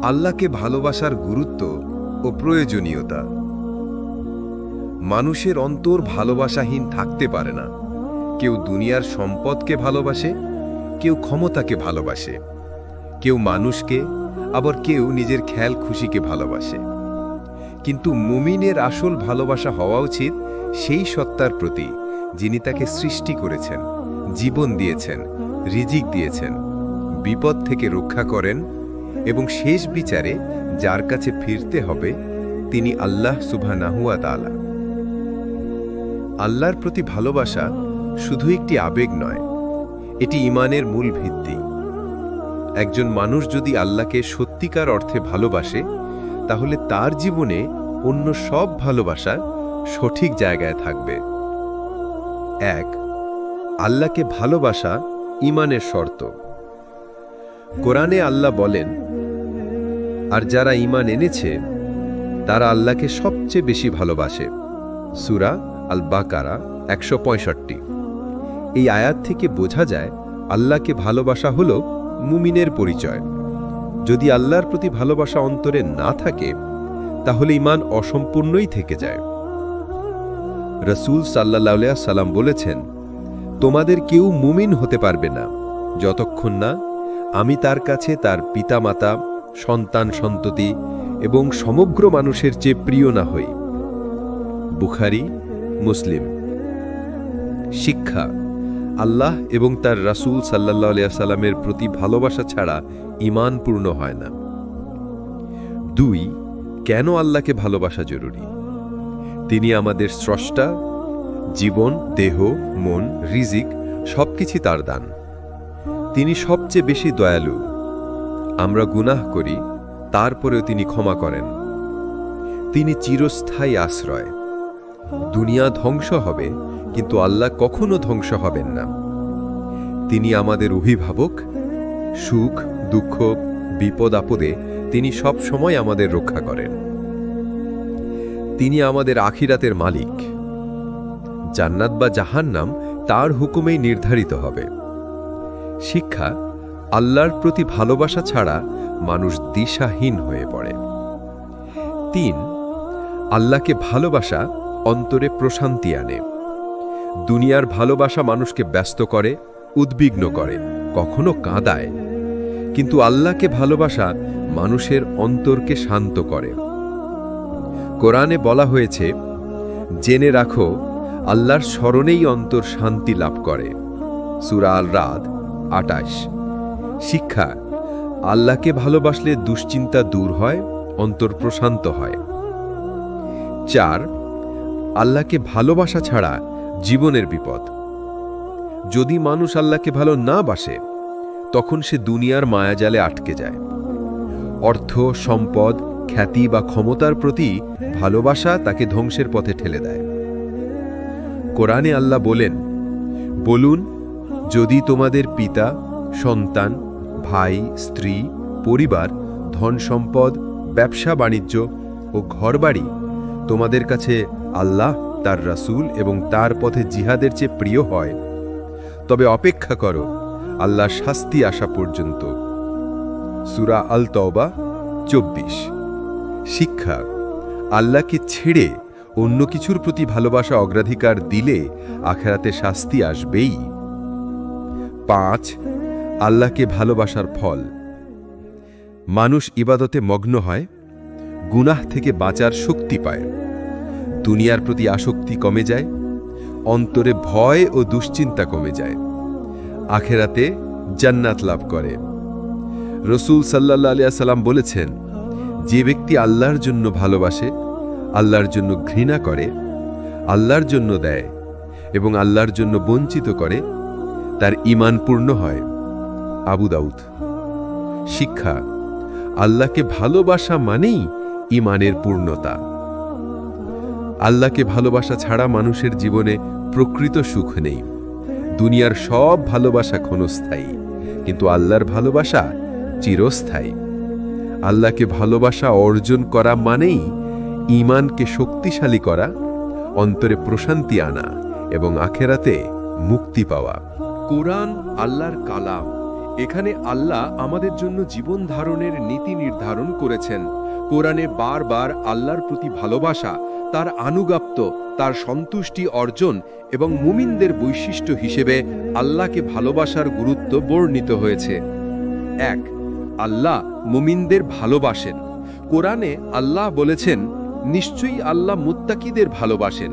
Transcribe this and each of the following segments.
আল্লাহকে ভালোবাসার গুরুত্ব ও প্রয়োজনীয়তা। মানুষের অন্তর ভালোবাসাহীন থাকতে পারে না। কেউ দুনিয়ার সম্পদকে ভালোবাসে, কেউ ক্ষমতাকে ভালোবাসে, কেউ মানুষকে, আবার কেউ নিজের খেয়াল খুশিকে ভালোবাসে। কিন্তু মুমিনের আসল ভালোবাসা হওয়া উচিত সেই সত্তার প্রতি যিনি তাকে সৃষ্টি করেছেন, জীবন দিয়েছেন, রিজিক দিয়েছেন, বিপদ থেকে রক্ষা করেন এবং শেষ বিচারে যার কাছে ফিরতে হবে তিনি আল্লাহ সুবহানাহু ওয়া তাআলা। আল্লাহর প্রতি ভালোবাসা শুধু একটি আবেগ নয়, এটি ঈমানের মূল ভিত্তি। একজন মানুষ যদি আল্লাহকে সত্যিকার অর্থে ভালোবাসে, তাহলে তার জীবনে অন্য সব ভালোবাসা সঠিক জায়গায় থাকবে। 1. আল্লাহকে ভালোবাসা ঈমানের শর্ত। কোরআনে আল্লাহ বলেন, আর যারা ঈমান এনেছে তারা আল্লাহকে সবচেয়ে বেশি ভালোবাসে। সূরা আল বাকারা 165। এই আয়াত থেকে বোঝা যায় আল্লাহকে ভালোবাসা হলো মুমিনের পরিচয়। যদি আল্লাহর প্রতি ভালোবাসা অন্তরে না থাকে, তাহলে ঈমান অসম্পূর্ণই থেকে যায়। রাসূল সাল্লাল্লাহু আলাইহি সাল্লাম বলেছেন, তোমাদের কেউ মুমিন হতে পারবে না যতক্ষণ না আমি তার কাছে তার পিতামাতা, সন্তান সন্ততি এবং সমগ্র মানুষের চেয়ে প্রিয় না হই। বুখারী, মুসলিম। শিক্ষা: আল্লাহ এবং তার রাসূল সাল্লাল্লাহু আলাইহি সাল্লামের প্রতি ভালোবাসা ছাড়া ঈমান পূর্ণ হয় না। 2. কেন আল্লাহকে ভালোবাসা জরুরি? তিনি আমাদের স্রষ্টা, জীবন, দেহ, মন, রিজিক সবকিছু তার দান। তিনি সবচেয়ে বেশি দয়ালু। আমরা গুনাহ করি, তারপরেও তিনি ক্ষমা করেন। তিনি চিরস্থায়ী আশ্রয়। দুনিয়া ধ্বংস হবে, কিন্তু আল্লাহ কখনো ধ্বংস হবেন না। তিনি আমাদের অভিভাবক। সুখ, দুঃখ, বিপদ আপদে তিনি সব সময় আমাদের রক্ষা করেন। তিনি আমাদের আখিরাতের মালিক। জান্নাত বা জাহান্নাম তার হুকুমেই নির্ধারিত হবে। শিক্ষা: আল্লাহর প্রতি ভালোবাসা ছাড়া মানুষ দিশাহীন হয়ে পড়ে। 3. আল্লাহকে ভালোবাসা অন্তরে প্রশান্তি আনে। দুনিয়ার ভালোবাসা মানুষকে ব্যস্ত করে, উদ্বিগ্ন করে, কখনো কাঁদায়। কিন্তু আল্লাহকে ভালোবাসা মানুষের অন্তরকে শান্ত করে। কোরআনে বলা হয়েছে, জেনে রাখো আল্লাহর স্মরণেই অন্তর শান্তি লাভ করে। সূরা আল রাদ 28। শিক্ষা: আল্লাহকে ভালোবাসলে দুশ্চিন্তা দূর হয়, অন্তর প্রশান্ত হয়। 4. আল্লাহকে ভালোবাসা ছাড়া জীবনের বিপদ। যদি মানুষ আল্লাহকে ভালো না বাসে, তখন সে দুনিয়ার মায়াজালে আটকে যায়। অর্থ, সম্পদ, খ্যাতি বা ক্ষমতার প্রতি ভালোবাসা তাকে ধ্বংসের পথে ঠেলে দেয়। কোরআনে আল্লাহ বলেন, বলুন, যদি তোমাদের পিতা, সন্তান, ভাই, স্ত্রী, পরিবার, ধন সম্পদ, ব্যবসা বাণিজ্য ও ঘরবাড়ি তোমাদের কাছে আল্লাহ, তার রাসূল এবং তার পথে জিহাদের চেয়ে প্রিয় হয়, তবে অপেক্ষা করো আল্লাহর শাস্তি আসা পর্যন্ত। সূরা আল তওবা 24। শিক্ষা: আল্লাহকে ছেড়ে অন্য কিছুর প্রতি ভালোবাসা অগ্রাধিকার দিলে আখিরাতে শাস্তি আসবেই। 5. আল্লাহকে ভালোবাসার ফল। মানুষ ইবাদতে মগ্ন হয়, গুনাহ থেকে বাঁচার শক্তি পায়, দুনিয়ার প্রতি আসক্তি কমে যায়, অন্তরে ভয় ও দুশ্চিন্তা কমে যায়, আখিরাতে জান্নাত লাভ করে। রাসূল সাল্লাল্লাহু আলাইহি সাল্লাম বলেছেন, যে ব্যক্তি আল্লাহর জন্য ভালোবাসে, আল্লাহর জন্য ঘৃণা করে, আল্লাহর জন্য দেয় এবং আল্লাহর জন্য বঞ্চিত করে, তার ঈমান পূর্ণ হয়। আবু দাউদ। শিক্ষা: আল্লাহকে ভালোবাসা মানেই ঈমানের পূর্ণতা। আল্লাহকে ভালোবাসা ছাড়া মানুষের জীবনে প্রকৃত সুখ নেই। দুনিয়ার সব ভালোবাসা ক্ষণস্থায়ী, কিন্তু আল্লাহর ভালোবাসা চিরস্থায়ী। আল্লাহকে ভালোবাসা অর্জন করা মানেই ঈমানকে শক্তিশালী করা, অন্তরে প্রশান্তি আনা এবং আখিরাতে মুক্তি পাওয়া। কোরআন আল্লাহর কালাম এখানে আল্লাহ আমাদের জন্য জীবন ধারণের নীতি নির্ধারণ করেছেন। কোরআনে বারবার আল্লাহর প্রতি ভালোবাসা, তার আনুগত্য, তার সন্তুষ্টি অর্জন এবং মুমিনদের বৈশিষ্ট্য হিসেবে আল্লাহকে ভালোবাসার গুরুত্ব বর্ণিত হয়েছে। 1. আল্লাহ মুমিনদের ভালোবাসেন। কোরআনে আল্লাহ বলেছেন, নিশ্চয়ই আল্লাহ মুত্তাকিদের ভালোবাসেন।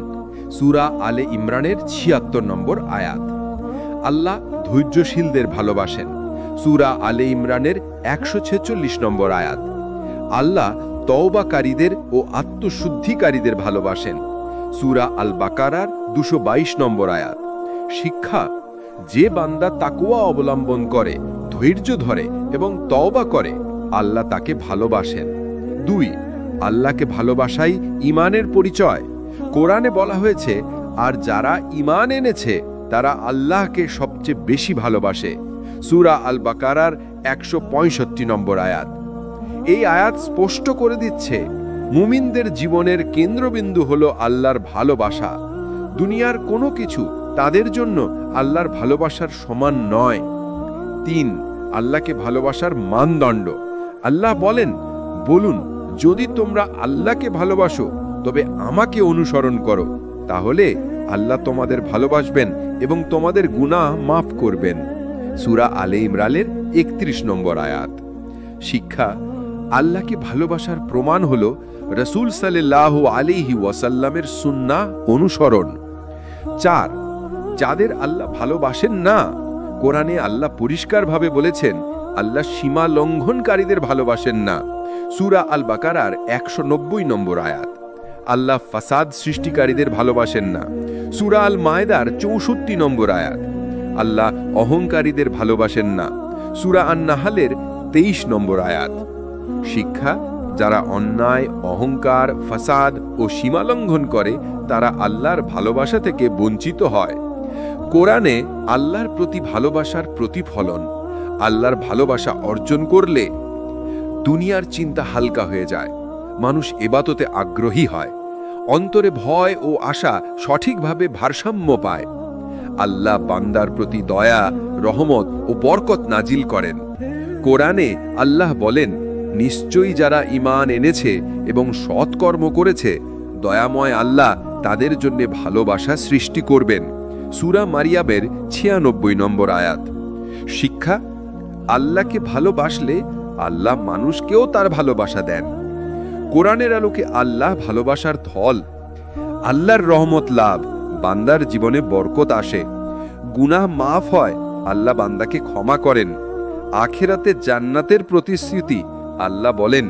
সূরা আলে ইমরানের ৭৬ নম্বর আয়াত। আল্লাহ ধৈর্যশীলদের ভালোবাসেন। সূরা আলে ইমরানের ১৪৬ নম্বর আয়াত। আল্লাহ তওবাকারীদের ও আত্মশুদ্ধিকারীদের ভালোবাসেন। সূরা আল বাকারার ২২২ নম্বর আয়াত। শিক্ষা: যে বান্দা তাকওয়া অবলম্বন করে, ধৈর্য ধরে এবং তওবা করে, আল্লাহ তাকে ভালোবাসেন। 2. আল্লাহকে ভালোবাসাই ঈমানের পরিচয়। কোরআনে বলা হয়েছে, আর যারা ঈমান এনেছে তারা আল্লাহকে সবচেয়ে বেশি ভালোবাসে। সূরা আল বাকারার ১৬৫ নম্বর আয়াত। এই আয়াত স্পষ্ট করে দিচ্ছে, মুমিনদের জীবনের কেন্দ্রবিন্দু হলো আল্লাহর ভালোবাসা। দুনিয়ার কোনো কিছু তাদের জন্য আল্লাহর ভালোবাসার সমান নয়। 3. আল্লাহকে ভালোবাসার মানদণ্ড। আল্লাহ বলেন, বলুন, যদি তোমরা আল্লাহকে ভালোবাসো তবে আমাকে অনুসরণ করো, তাহলে আল্লাহ তোমাদের ভালোবাসবেন এবং তোমাদের গুনাহ মাফ করবেন। সূরা আলে ইমরানের ৩১ নম্বর আয়াত। শিক্ষা: আল্লাহকে ভালোবাসার প্রমাণ হলো রাসূল সাল্লাল্লাহু আলাইহি ওয়াসাল্লামের সুন্নাহ অনুসরণ। 4. যাদের আল্লাহ ভালোবাসেন না, কোরআনে আল্লাহ পরিষ্কারভাবে বলেছেন, আল্লাহ সীমা লঙ্ঘনকারীদের ভালোবাসেন না। সূরা আল বাকারার ১৯০ নম্বর আয়াত। আল্লাহ ফাসাদ সৃষ্টিকারীদের ভালোবাসেন না। সূরা আল মায়েদার ৬৪ নম্বর আয়াত। আল্লাহ অহংকারীদের ভালোবাসেন না। সূরা আন নাহলের ২৩ নম্বর আয়াত। শিক্ষা: যারা অন্যায়, অহংকার, ফাসাদ ও সীমালঙ্ঘন করে তারা আল্লাহর ভালোবাসা থেকে বঞ্চিত হয়। কোরআনে আল্লাহর প্রতি ভালোবাসার প্রতিফলন। আল্লাহর ভালোবাসা অর্জন করলে দুনিয়ার চিন্তা হালকা হয়ে যায়, মানুষ ইবাদতে আগ্রহী হয়, অন্তরে ভয় ও আশা সঠিকভাবে ভারসাম্য পায়। আল্লাহ বান্দার প্রতি দয়া, রহমত ও বরকত নাজিল করেন। কোরআনে আল্লাহ বলেন, নিশ্চয়ই যারা ঈমান এনেছে এবং সৎকর্ম করেছে, দয়াময় আল্লাহ তাদের জন্য ভালোবাসা সৃষ্টি করবেন। সূরা মারিয়ামের ৯৬ নম্বর আয়াত। শিক্ষা: আল্লাহকে ভালোবাসলে আল্লাহ মানুষকেও তার ভালোবাসা দেন। কোরআনের আলোকে আল্লাহ ভালোবাসার ধল। আল্লাহর রহমত লাভ, বান্দার জীবনে বরকত আসে, গুনাহ মাফ হয়, আল্লাহ বান্দাকে ক্ষমা করেন। আখিরাতে জান্নাতের প্রতিশ্রুতি। আল্লাহ বলেন,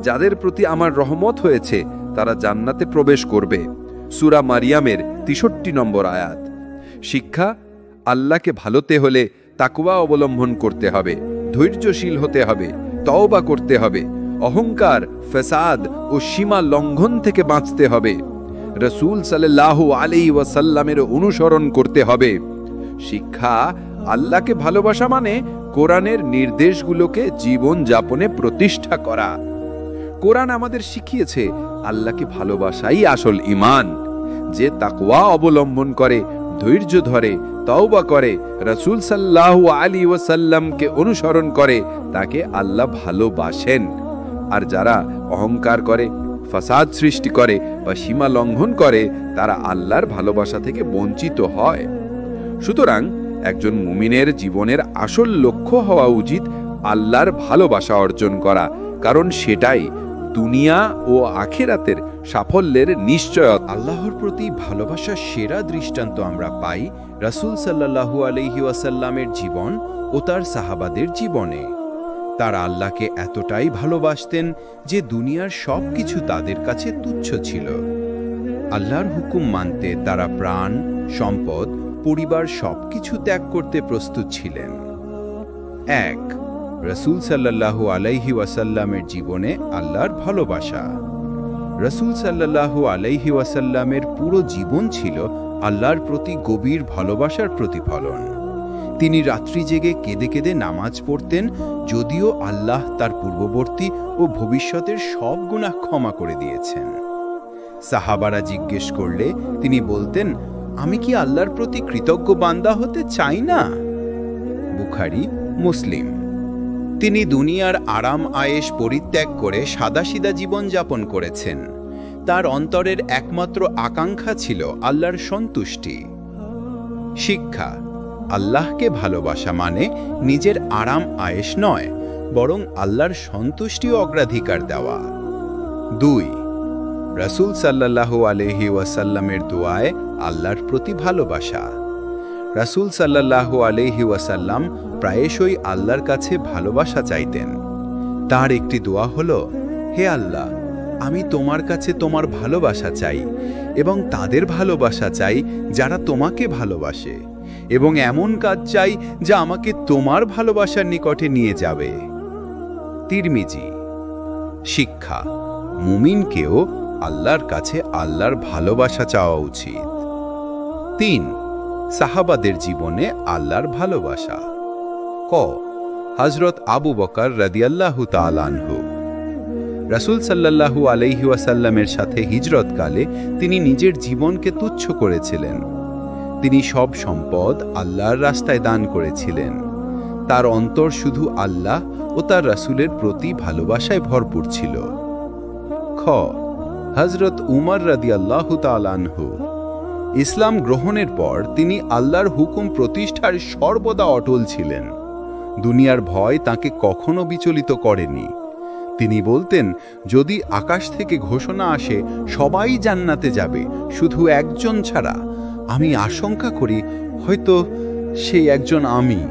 যাদের প্রতি আমার রহমত হয়েছে তারা জান্নাতে প্রবেশ করবে। সূরা মারিয়ামের ৬৩ নম্বর আয়াত। শিক্ষা: আল্লাহকে ভালোতে হলে তাকওয়া অবলম্বন করতে হবে, ধৈর্যশীল হতে হবে, তওবা করতে হবে, অহংকার, ফাসাদ ও সীমা লঙ্ঘন থেকে বাঁচতে হবে, রাসূল সাল্লাল্লাহু আলাইহি ওয়াসাল্লামের অনুসরণ করতে হবে। শিক্ষা: আল্লাহকে ভালোবাসা মানে কোরআনের নির্দেশগুলোকে জীবন যাপনে প্রতিষ্ঠা করা। কোরআন আমাদের শিখিয়েছে আল্লাহকে ভালোবাসাই আসল ঈমান। যে তাকওয়া অবলম্বন করে, ধৈর্য ধরে, তওবা করে, রাসূল সাল্লাল্লাহু আলাইহি ওয়াসাল্লামকে অনুসরণ করে, তাকে আল্লাহ ভালোবাসেন। আর যারা অহংকার করে, ফাসাদ সৃষ্টি করে বা সীমা লঙ্ঘন করে, তারা আল্লাহর ভালোবাসা থেকে বঞ্চিত হয়। সুতরাং একজন মুমিনের জীবনের আসল লক্ষ্য হওয়া উচিত আল্লাহর ভালোবাসা অর্জন করা, কারণ সেটাই দুনিয়া ও আখিরাতের সাফল্যের নিশ্চয়তা। আল্লাহর প্রতি ভালোবাসার সেরা দৃষ্টান্ত আমরা পাই রাসূল সাল্লাল্লাহু আলাইহি ওয়াসাল্লামের জীবন ও তার সাহাবাদের জীবনে। তারা আল্লাহকে এতটাই ভালোবাসতেন যে দুনিয়ার সবকিছু তাদের কাছে তুচ্ছ ছিল। আল্লাহর হুকুম মানতে তারা প্রাণ, সম্পদ, পরিবার সবকিছু ত্যাগ করতে প্রস্তুত ছিলেন। 1. রাসূল সাল্লাল্লাহু আলাইহি ওয়াসাল্লামের জীবনে আল্লাহর ভালোবাসা। রাসূল সাল্লাল্লাহু আলাইহি ওয়াসাল্লামের পুরো জীবন ছিল আল্লাহর প্রতি গভীর ভালোবাসার প্রতিফলন। তিনি রাত্রি জেগে কেঁদে কেঁদে নামাজ পড়তেন, যদিও আল্লাহ তার পূর্ববর্তী ও ভবিষ্যতের সব গুনাহ ক্ষমা করে দিয়েছেন। সাহাবারা জিজ্ঞেস করলে তিনি বলতেন, আমি কি আল্লাহর প্রতি কৃতজ্ঞ বান্দা হতে চাই না? বুখারী মুসলিম। তিনি দুনিয়ার আরাম আয়েশ পরিত্যাগ করে সাদাসিধা জীবনযাপন করেছেন। তার অন্তরের একমাত্র আকাঙ্ক্ষা ছিল আল্লাহর সন্তুষ্টি। শিক্ষা: আল্লাহকে ভালোবাসা মানে নিজের আরাম আয়েশ নয়, বরং আল্লাহর সন্তুষ্টি অগ্রাধিকার দেওয়া। 2. রাসূল সাল্লাল্লাহু আলাইহি ওয়াসাল্লামের দোয়ায় আল্লাহর প্রতি ভালোবাসা। রাসূল সাল্লাল্লাহু আলাইহি ওয়াসাল্লাম প্রায়শই আল্লাহর কাছে ভালোবাসা চাইতেন। তার একটি দোয়া হলো, হে আল্লাহ, আমি তোমার কাছে তোমার ভালোবাসা চাই এবং তাদের ভালোবাসা চাই যারা তোমাকে ভালোবাসে, এবং এমন কাজ চাই যা আমাকে তোমার ভালোবাসার নিকটে নিয়ে যাবে। তিরমিজি। শিক্ষা: মুমিনকেও আল্লাহর কাছে আল্লাহর ভালোবাসা চাওয়া উচিত। 3. সাহাবাদের জীবনে আল্লাহর ভালোবাসা। ক. হযরত আবু বকর রাদিয়াল্লাহু তাআলা আনহু। রাসূল সাল্লাল্লাহু আলাইহি ওয়াসাল্লামের সাথে হিজরতকালে তিনি নিজের জীবনকে তুচ্ছ করেছিলেন। তিনি সব সম্পদ আল্লাহর রাস্তায় দান করেছিলেন। তার অন্তর শুধু আল্লাহ ও তার রাসূলের প্রতি ভালোবাসায় ভরপুর ছিল। খ. হযরত উমর রাদিয়াল্লাহু তাআলা আনহু। ইসলাম গ্রহণের পর তিনি আল্লাহর হুকুম প্রতিষ্ঠার সর্বদা অটল ছিলেন। দুনিয়ার ভয় তাকে কখনো বিচলিত করেনি। তিনি বলতেন, যদি আকাশ থেকে ঘোষণা আসে সবাই জান্নাতে যাবে শুধু একজন ছাড়া, আমি আশঙ্কা করি হয়তো সেই একজন আমি।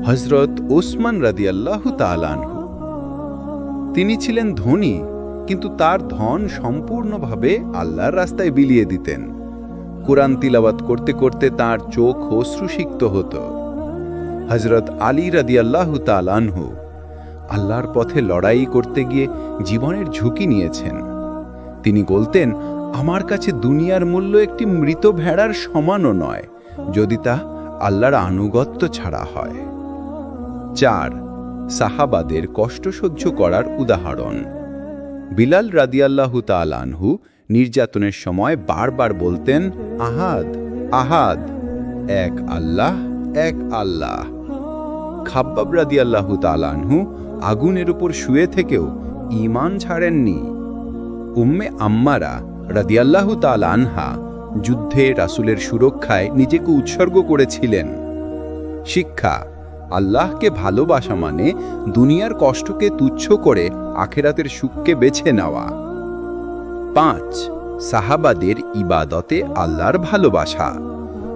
হযরত ওসমান রাদিয়াল্লাহু তাআলা আনহু। তিনি ছিলেন ধনী, কিন্তু তার ধন সম্পূর্ণভাবে আল্লাহর রাস্তায় বিলিয়ে দিতেন। কুরআন তিলাওয়াত করতে করতে তার চোখ অশ্রুসিক্ত হতো। হযরত আলী রাদিয়াল্লাহু তাআলা আনহু আল্লাহর পথে লড়াই করতে গিয়ে জীবনের ঝুঁকি নিয়েছেন। তিনি বলতেন, আমার কাছে দুনিয়ার মূল্য একটি মৃত ভেড়ার সমানও নয়, যদি তা আল্লাহর আনুগত্য ছাড়া হয়। 4. সাহাবাদের কষ্ট সহ্য করার উদাহরণ। বিলাল রাদিয়াল্লাহু তাআলা আনহু নির্যাতনের সময় বারবার বলতেন, আহাদ আহাদ, এক আল্লাহ এক আল্লাহ। খাব্বাব রাদিয়াল্লাহু তাআলা আনহু আগুনের উপর শুয়ে থেকেও ঈমান ছাড়েননি। উম্মে আম্মারা রাদিয়াল্লাহু তাআলা আনহা যুদ্ধে রাসূলের সুরক্ষায় নিজেকে উৎসর্গ করেছিলেন। শিক্ষা: আল্লাহকে ভালোবাসা মানে দুনিয়ার কষ্টকে তুচ্ছ করে আখিরাতের সুখকে বেছে নেওয়া। 5. সাহাবাদের ইবাদতে আল্লাহর ভালোবাসা।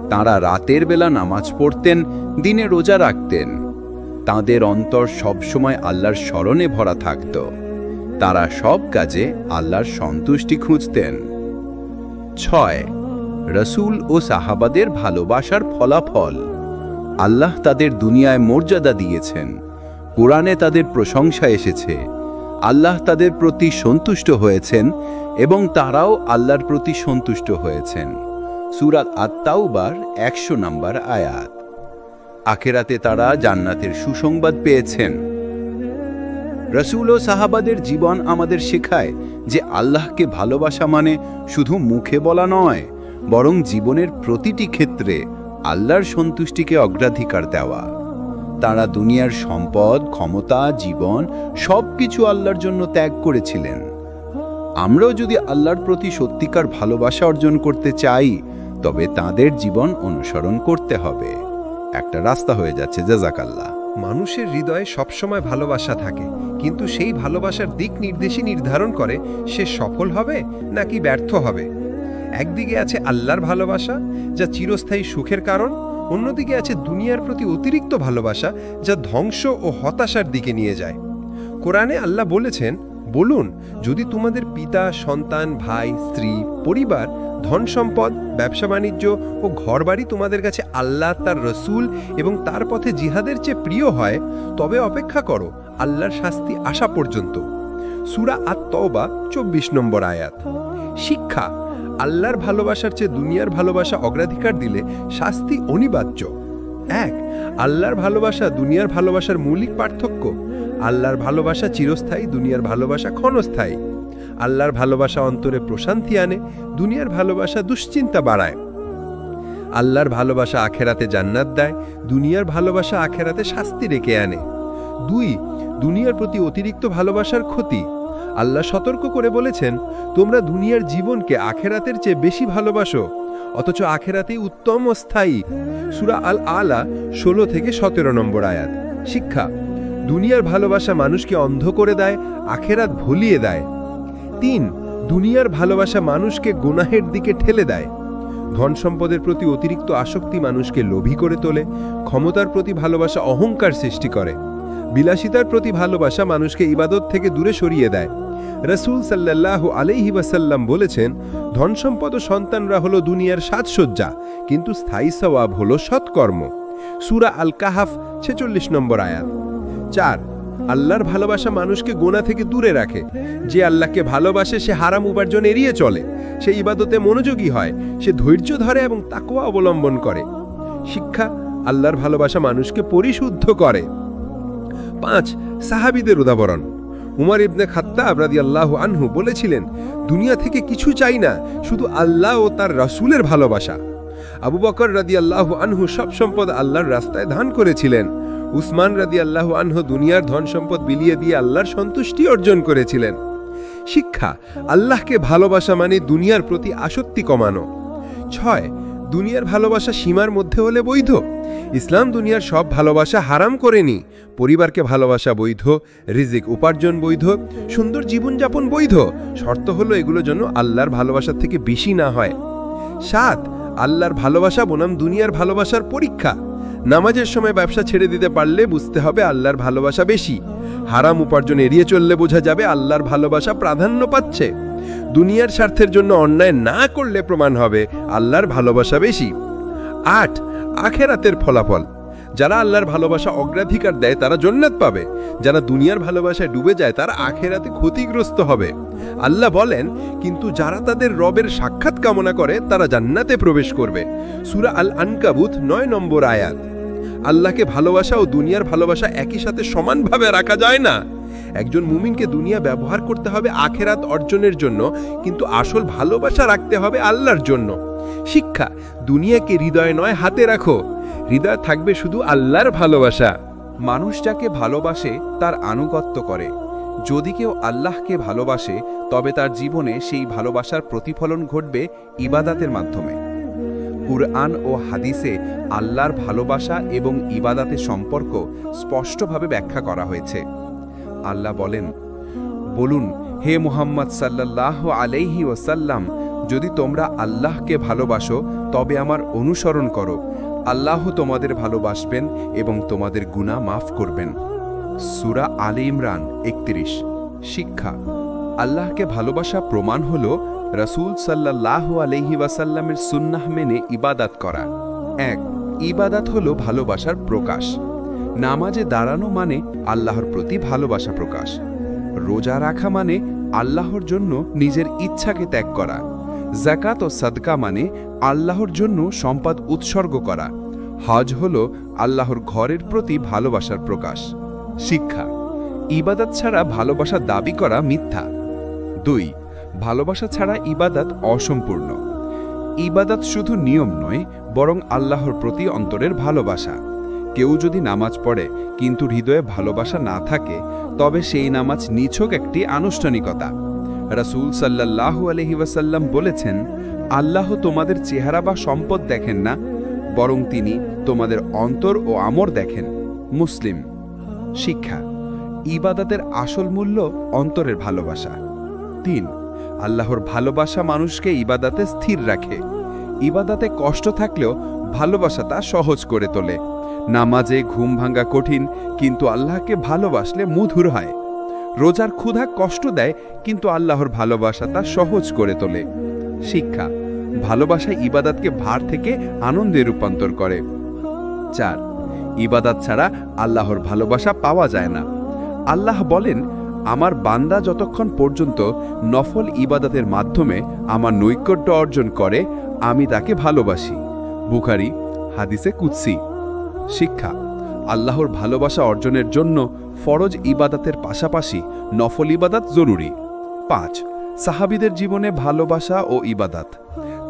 তাঁরা রাতের বেলা নামাজ পড়তেন, দিনে রোজা রাখতেন। তাঁদের অন্তর সবসময় আল্লাহর স্মরণে ভরা থাকত। তাঁরা সব কাজে আল্লাহর সন্তুষ্টি খুঁজতেন। 6. রাসূল ও সাহাবাদের ভালোবাসার ফলাফল। আল্লাহ তাদের দুনিয়ায় মর্যাদা দিয়েছেন। কুরআনে তাদের প্রশংসা এসেছে। আল্লাহ তাদের প্রতি সন্তুষ্ট হয়েছেন এবং তারাও আল্লাহর প্রতি সন্তুষ্ট হয়েছেন। সূরা আত-তাওবার 100 নম্বর আয়াত। আখিরাতে তারা জান্নাতের সুসংবাদ পেয়েছেন। রাসূল ও সাহাবাদের জীবন আমাদের শেখায় যে আল্লাহকে ভালোবাসা মানে শুধু মুখে বলা নয়, বরং জীবনের প্রতিটি ক্ষেত্রে আল্লাহর সন্তুষ্টিকে অগ্রাধিকার দেওয়া। তারা দুনিয়ার সম্পদ, ক্ষমতা, জীবন সবকিছু আল্লাহর জন্য ত্যাগ করেছিলেন। আমরাও যদি আল্লাহর প্রতি সত্যিকার ভালোবাসা অর্জন করতে চাই, তবে তাদের জীবন অনুসরণ করতে হবে। একটা রাস্তা হয়ে যাচ্ছে। জাযাকাল্লাহ। মানুষের হৃদয়ে সবসময় ভালোবাসা থাকে, কিন্তু সেই ভালোবাসার দিক নির্দেশই নির্ধারণ করে সে সফল হবে নাকি ব্যর্থ হবে। একদিকে আছে আল্লাহর ভালোবাসা, যা চিরস্থায়ী সুখের কারণ। অন্যদিকে আছে দুনিয়ার প্রতি অতিরিক্ত ভালোবাসা, যা ধ্বংস ও হতাশার দিকে নিয়ে যায়। কোরআনে আল্লাহ বলেছেন, বলুন, যদি তোমাদের পিতা, সন্তান, ভাই, স্ত্রী, পরিবার, ধন সম্পদ, ব্যবসা বাণিজ্য ও ঘরবাড়ি তোমাদের কাছে আল্লাহ, তার রসুল এবং তার পথে জিহাদের চেয়ে প্রিয় হয়, তবে অপেক্ষা করো আল্লাহর শাস্তি আসা পর্যন্ত। সূরা আত-তাওবা 24 নম্বর আয়াত। শিক্ষা: আল্লাহর ভালোবাসার চেয়ে দুনিয়ার ভালোবাসা অগ্রাধিকার দিলে শাস্তি অনিবার্য। 1. আল্লাহর ভালোবাসা দুনিয়ার ভালোবাসার মৌলিক পার্থক্য। আল্লাহর ভালোবাসা চিরস্থায়ী, দুনিয়ার ভালোবাসা ক্ষণস্থায়ী। আল্লাহর ভালোবাসা অন্তরে প্রশান্তি আনে, দুনিয়ার ভালোবাসা দুশ্চিন্তা বাড়ায়। আল্লাহর ভালোবাসা আখেরাতে জান্নাত দেয়, দুনিয়ার ভালোবাসা আখেরাতে শাস্তি রেখে আনে। 2, দুনিয়ার প্রতি অতিরিক্ত ভালোবাসার ক্ষতি। আল্লাহ সতর্ক করে বলেছেন, তোমরা দুনিয়ার জীবনকে আখেরাতের চেয়ে বেশি ভালোবাসো, অথচ আখেরাতেই উত্তম ও স্থায়ী। সূরা আল আলা 16 থেকে 17 নম্বর আয়াত। শিক্ষা: দুনিয়ার ভালোবাসা মানুষকে অন্ধ করে দেয়, আখেরাত ভুলিয়ে দেয়। 3, দুনিয়ার ভালোবাসা মানুষকে গুনাহের দিকে ঠেলে দেয়। ধন সম্পদের প্রতি অতিরিক্ত আসক্তি মানুষকে লোভী করে তোলে, ক্ষমতার প্রতি ভালোবাসা অহংকার সৃষ্টি করে, বিলাসিতার প্রতি ভালোবাসা মানুষকে ইবাদত থেকে দূরে সরিয়ে দেয়। রাসূল সাল্লাল্লাহু আলাইহি ওয়াসাল্লাম বলেছেন, ধন সম্পদ ও সন্তানরা হলো দুনিয়ার সাজসজ্জা, কিন্তু স্থায়ী সওয়াব হলো সৎকর্ম। সূরা আল কাহাফ 46 নম্বর আয়াত। 4, আল্লাহর ভালোবাসা মানুষকে গুনাহ থেকে দূরে রাখে। যে আল্লাহকে ভালোবাসে সে হারাম উপার্জন এড়িয়ে চলে, সে ইবাদতে মনোযোগী হয়, সে ধৈর্য ধরে এবং তাকওয়া অবলম্বন করে। শিক্ষা: আল্লাহর ভালোবাসা মানুষকে পরিশুদ্ধ করে। 5, সাহাবীদের উদাহরণ। উমর ইবনে খাত্তাব রাদিয়াল্লাহু আনহু বলেছিলেন, দুনিয়া থেকে কিছু চাই না, শুধু আল্লাহ ও তার রাসূলের ভালোবাসা। আবু বকর রাদিয়াল্লাহু আনহু সব সম্পদ আল্লাহর রাস্তায় দান করেছিলেন। উসমান রাদিয়াল্লাহু আনহু দুনিয়ার ধন সম্পদ বিলিয়ে দিয়ে আল্লাহর সন্তুষ্টি অর্জন করেছিলেন। শিক্ষা: আল্লাহকে ভালোবাসা মানে দুনিয়ার প্রতি আসক্তি কমানো। 6, দুনিয়ার ভালোবাসা সীমার মধ্যে হলে বৈধ। ইসলাম দুনিয়ার সব ভালোবাসা হারাম করেনি। পরিবারকে ভালোবাসা বৈধ, রিজিক উপার্জন বৈধ, সুন্দর জীবনযাপন বৈধ, শর্ত হলো এগুলো যেন আল্লাহর ভালোবাসার থেকে বেশি না হয়। 7, আল্লাহর ভালোবাসা বনাম দুনিয়ার ভালোবাসার পরীক্ষা। নামাজের সময় ব্যবসা ছেড়ে দিতে পারলে বুঝতে হবে আল্লাহর ভালোবাসা বেশি। হারাম উপার্জন এড়িয়ে চললে বোঝা যাবে আল্লাহর ভালোবাসা প্রাধান্য পাচ্ছে। দুনিয়ার স্বার্থের জন্য অন্যায় না করলে প্রমাণ হবে আল্লাহর ভালোবাসা বেশি। 8, আখেরাতের ফলাফল। যারা আল্লাহর ভালোবাসা অগ্রাধিকার দেয় তারা জান্নাত পাবে, যারা দুনিয়ার ভালোবাসায় ডুবে যায় তারা আখেরাতে ক্ষতিগ্রস্ত হবে। আল্লাহ বলেন, কিন্তু যারা তাদের রবের সাক্ষাৎ কামনা করে তারা জান্নাতে প্রবেশ করবে। সূরা আল আনকাবুত 9 নম্বর আয়াত। আল্লাহকে ভালোবাসা ও দুনিয়ার ভালোবাসা একই সাথে সমানভাবে রাখা যায় না। একজন মুমিনকে দুনিয়া ব্যবহার করতে হবে আখেরাত অর্জনের জন্য, কিন্তু আসল ভালোবাসা রাখতে হবে আল্লাহর জন্য। শিক্ষা: দুনিয়াকে হৃদয়ে নয় হাতে রাখো, হৃদয় থাকবে শুধু আল্লাহর ভালোবাসা। মানুষ যাকে ভালোবাসে তার আনুগত্য করে। যদি কেউ আল্লাহকে ভালোবাসে তবে তার জীবনে সেই ভালোবাসার প্রতিফলন ঘটবে ইবাদাতের মাধ্যমে। কুরআন ও হাদিসে আল্লাহর ভালোবাসা এবং ইবাদাতের সম্পর্ক স্পষ্টভাবে ব্যাখ্যা করা হয়েছে। আল্লাহ বলেন, বলুন, হে মুহাম্মদ সাল্লাল্লাহু আলাইহি ওয়াসাল্লাম, যদি তোমরা আল্লাহকে ভালোবাসো তবে আমার অনুসরণ করো, আল্লাহ তোমাদের ভালোবাসবেন এবং তোমাদের গুনাহ মাফ করবেন। সূরা আলে ইমরান 31। শিক্ষা: আল্লাহকে ভালোবাসা প্রমাণ হলো রাসূল সাল্লাল্লাহু আলাইহি ওয়াসাল্লামের সুন্নাহ মেনে ইবাদত করা। 1, ইবাদত হলো ভালোবাসার প্রকাশ। নামাজে দাঁড়ানো মানে আল্লাহর প্রতি ভালোবাসা প্রকাশ। রোজা রাখা মানে আল্লাহর জন্য নিজের ইচ্ছাকে ত্যাগ করা। যাকাত ও সাদকা মানে আল্লাহর জন্য সম্পদ উৎসর্গ করা। হজ হলো আল্লাহর ঘরের প্রতি ভালোবাসার প্রকাশ। শিক্ষা: ইবাদত ছাড়া ভালোবাসা দাবি করা মিথ্যা। 2, ভালোবাসা ছাড়া ইবাদত অসম্পূর্ণ। ইবাদত শুধু নিয়ম নয়, বরং আল্লাহর প্রতি অন্তরের ভালোবাসা। কেউ যদি নামাজ পড়ে কিন্তু হৃদয়ে ভালোবাসা না থাকে তবে সেই নামাজ নিছক একটি আনুষ্ঠানিকতা। রাসূল সাল্লাল্লাহু আলাইহি ওয়াসাল্লাম বলেছেন, আল্লাহ তোমাদের চেহারা বা সম্পদ দেখেন না, বরং তিনি তোমাদের অন্তর ও আমর দেখেন। মুসলিম। শিক্ষা: ইবাদতের আসল মূল্য অন্তরের ভালোবাসা। 3, আল্লাহর ভালোবাসা মানুষকে ইবাদতে স্থির রাখে। ইবাদতে কষ্ট থাকলেও ভালোবাসা তা সহজ করে তোলে। নামাজে ঘুম ভাঙা কঠিন, কিন্তু আল্লাহকে ভালোবাসলে মধুর হয়। রোজার ক্ষুধা কষ্ট দেয়, কিন্তু আল্লাহর ভালোবাসা তা সহজ করে তোলে। শিক্ষা: ভালোবাসা ইবাদতকে ভার থেকে আনন্দে রূপান্তর করে। 4, ইবাদত ছাড়া আল্লাহর ভালোবাসা পাওয়া যায় না। আল্লাহ বলেন, আমার বান্দা যতক্ষণ পর্যন্ত নফল ইবাদতের মাধ্যমে আমার নৈকট্য অর্জন করে আমি তাকে ভালোবাসি। বুখারী, হাদিসে কুদসি। শিক্ষা: আল্লাহর ভালোবাসা অর্জনের জন্য ফরজ ইবাদতের পাশাপাশি নফল ইবাদত জরুরি। 5, সাহাবীদের জীবনে ভালোবাসা ও ইবাদত।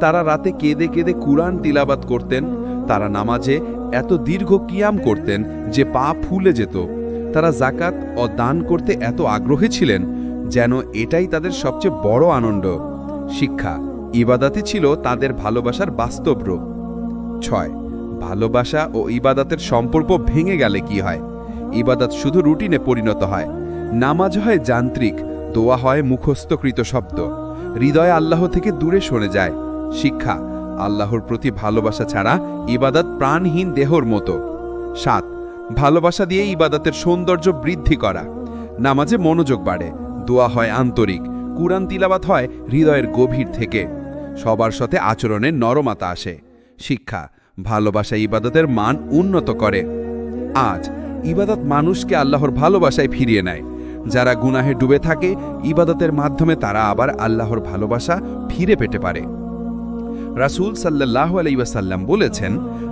তারা রাতে কেঁদে কেঁদে কুরআন তিলাবাত করতেন, তারা নামাজে এত দীর্ঘ কিয়াম করতেন যে পা ফুলে যেত, তারা যাকাত ও দান করতে এত আগ্রহী ছিলেন যেন এটাই তাদের সবচেয়ে বড় আনন্দ। শিক্ষা, ইবাদাতই ছিল তাদের ভালোবাসার বাস্তব রূপ। 6. ভালোবাসা ও ইবাদতের সম্পর্ক ভেঙে গেলে কি হয়? ইবাদত শুধু রুটিনে পরিণত হয়, নামাজ হয় যান্ত্রিক, দোয়া হয় মুখস্থকৃত শব্দ, হৃদয় আল্লাহ থেকে দূরে সরে যায়। শিক্ষা, আল্লাহর প্রতি ভালোবাসা ছাড়া ইবাদত প্রাণহীন দেহর মতো। 7. ভালোবাসা দিয়ে ইবাদতের সৌন্দর্য বৃদ্ধি করা। নামাজে মনোযোগ বাড়ে, দোয়া হয় আন্তরিক, কুরআন তিলাওয়াত হয় হৃদয়ের গভীর থেকে, সবার সাথে আচরণে নরমতা আসে। শিক্ষা, ভালোবাসা ইবাদতের মান উন্নত করে। আজ ইবাদত মানুষকে আল্লাহর ভালোবাসায় ফিরিয়ে নেয়। যারা গুনাহে ডুবে থাকে, ইবাদতের মাধ্যমে তারা আবার আল্লাহর ভালোবাসা ফিরে পেতে পারে। রাসূল সাল্লাল্লাহু আলাইহি ওয়াসাল্লাম বলেছেন,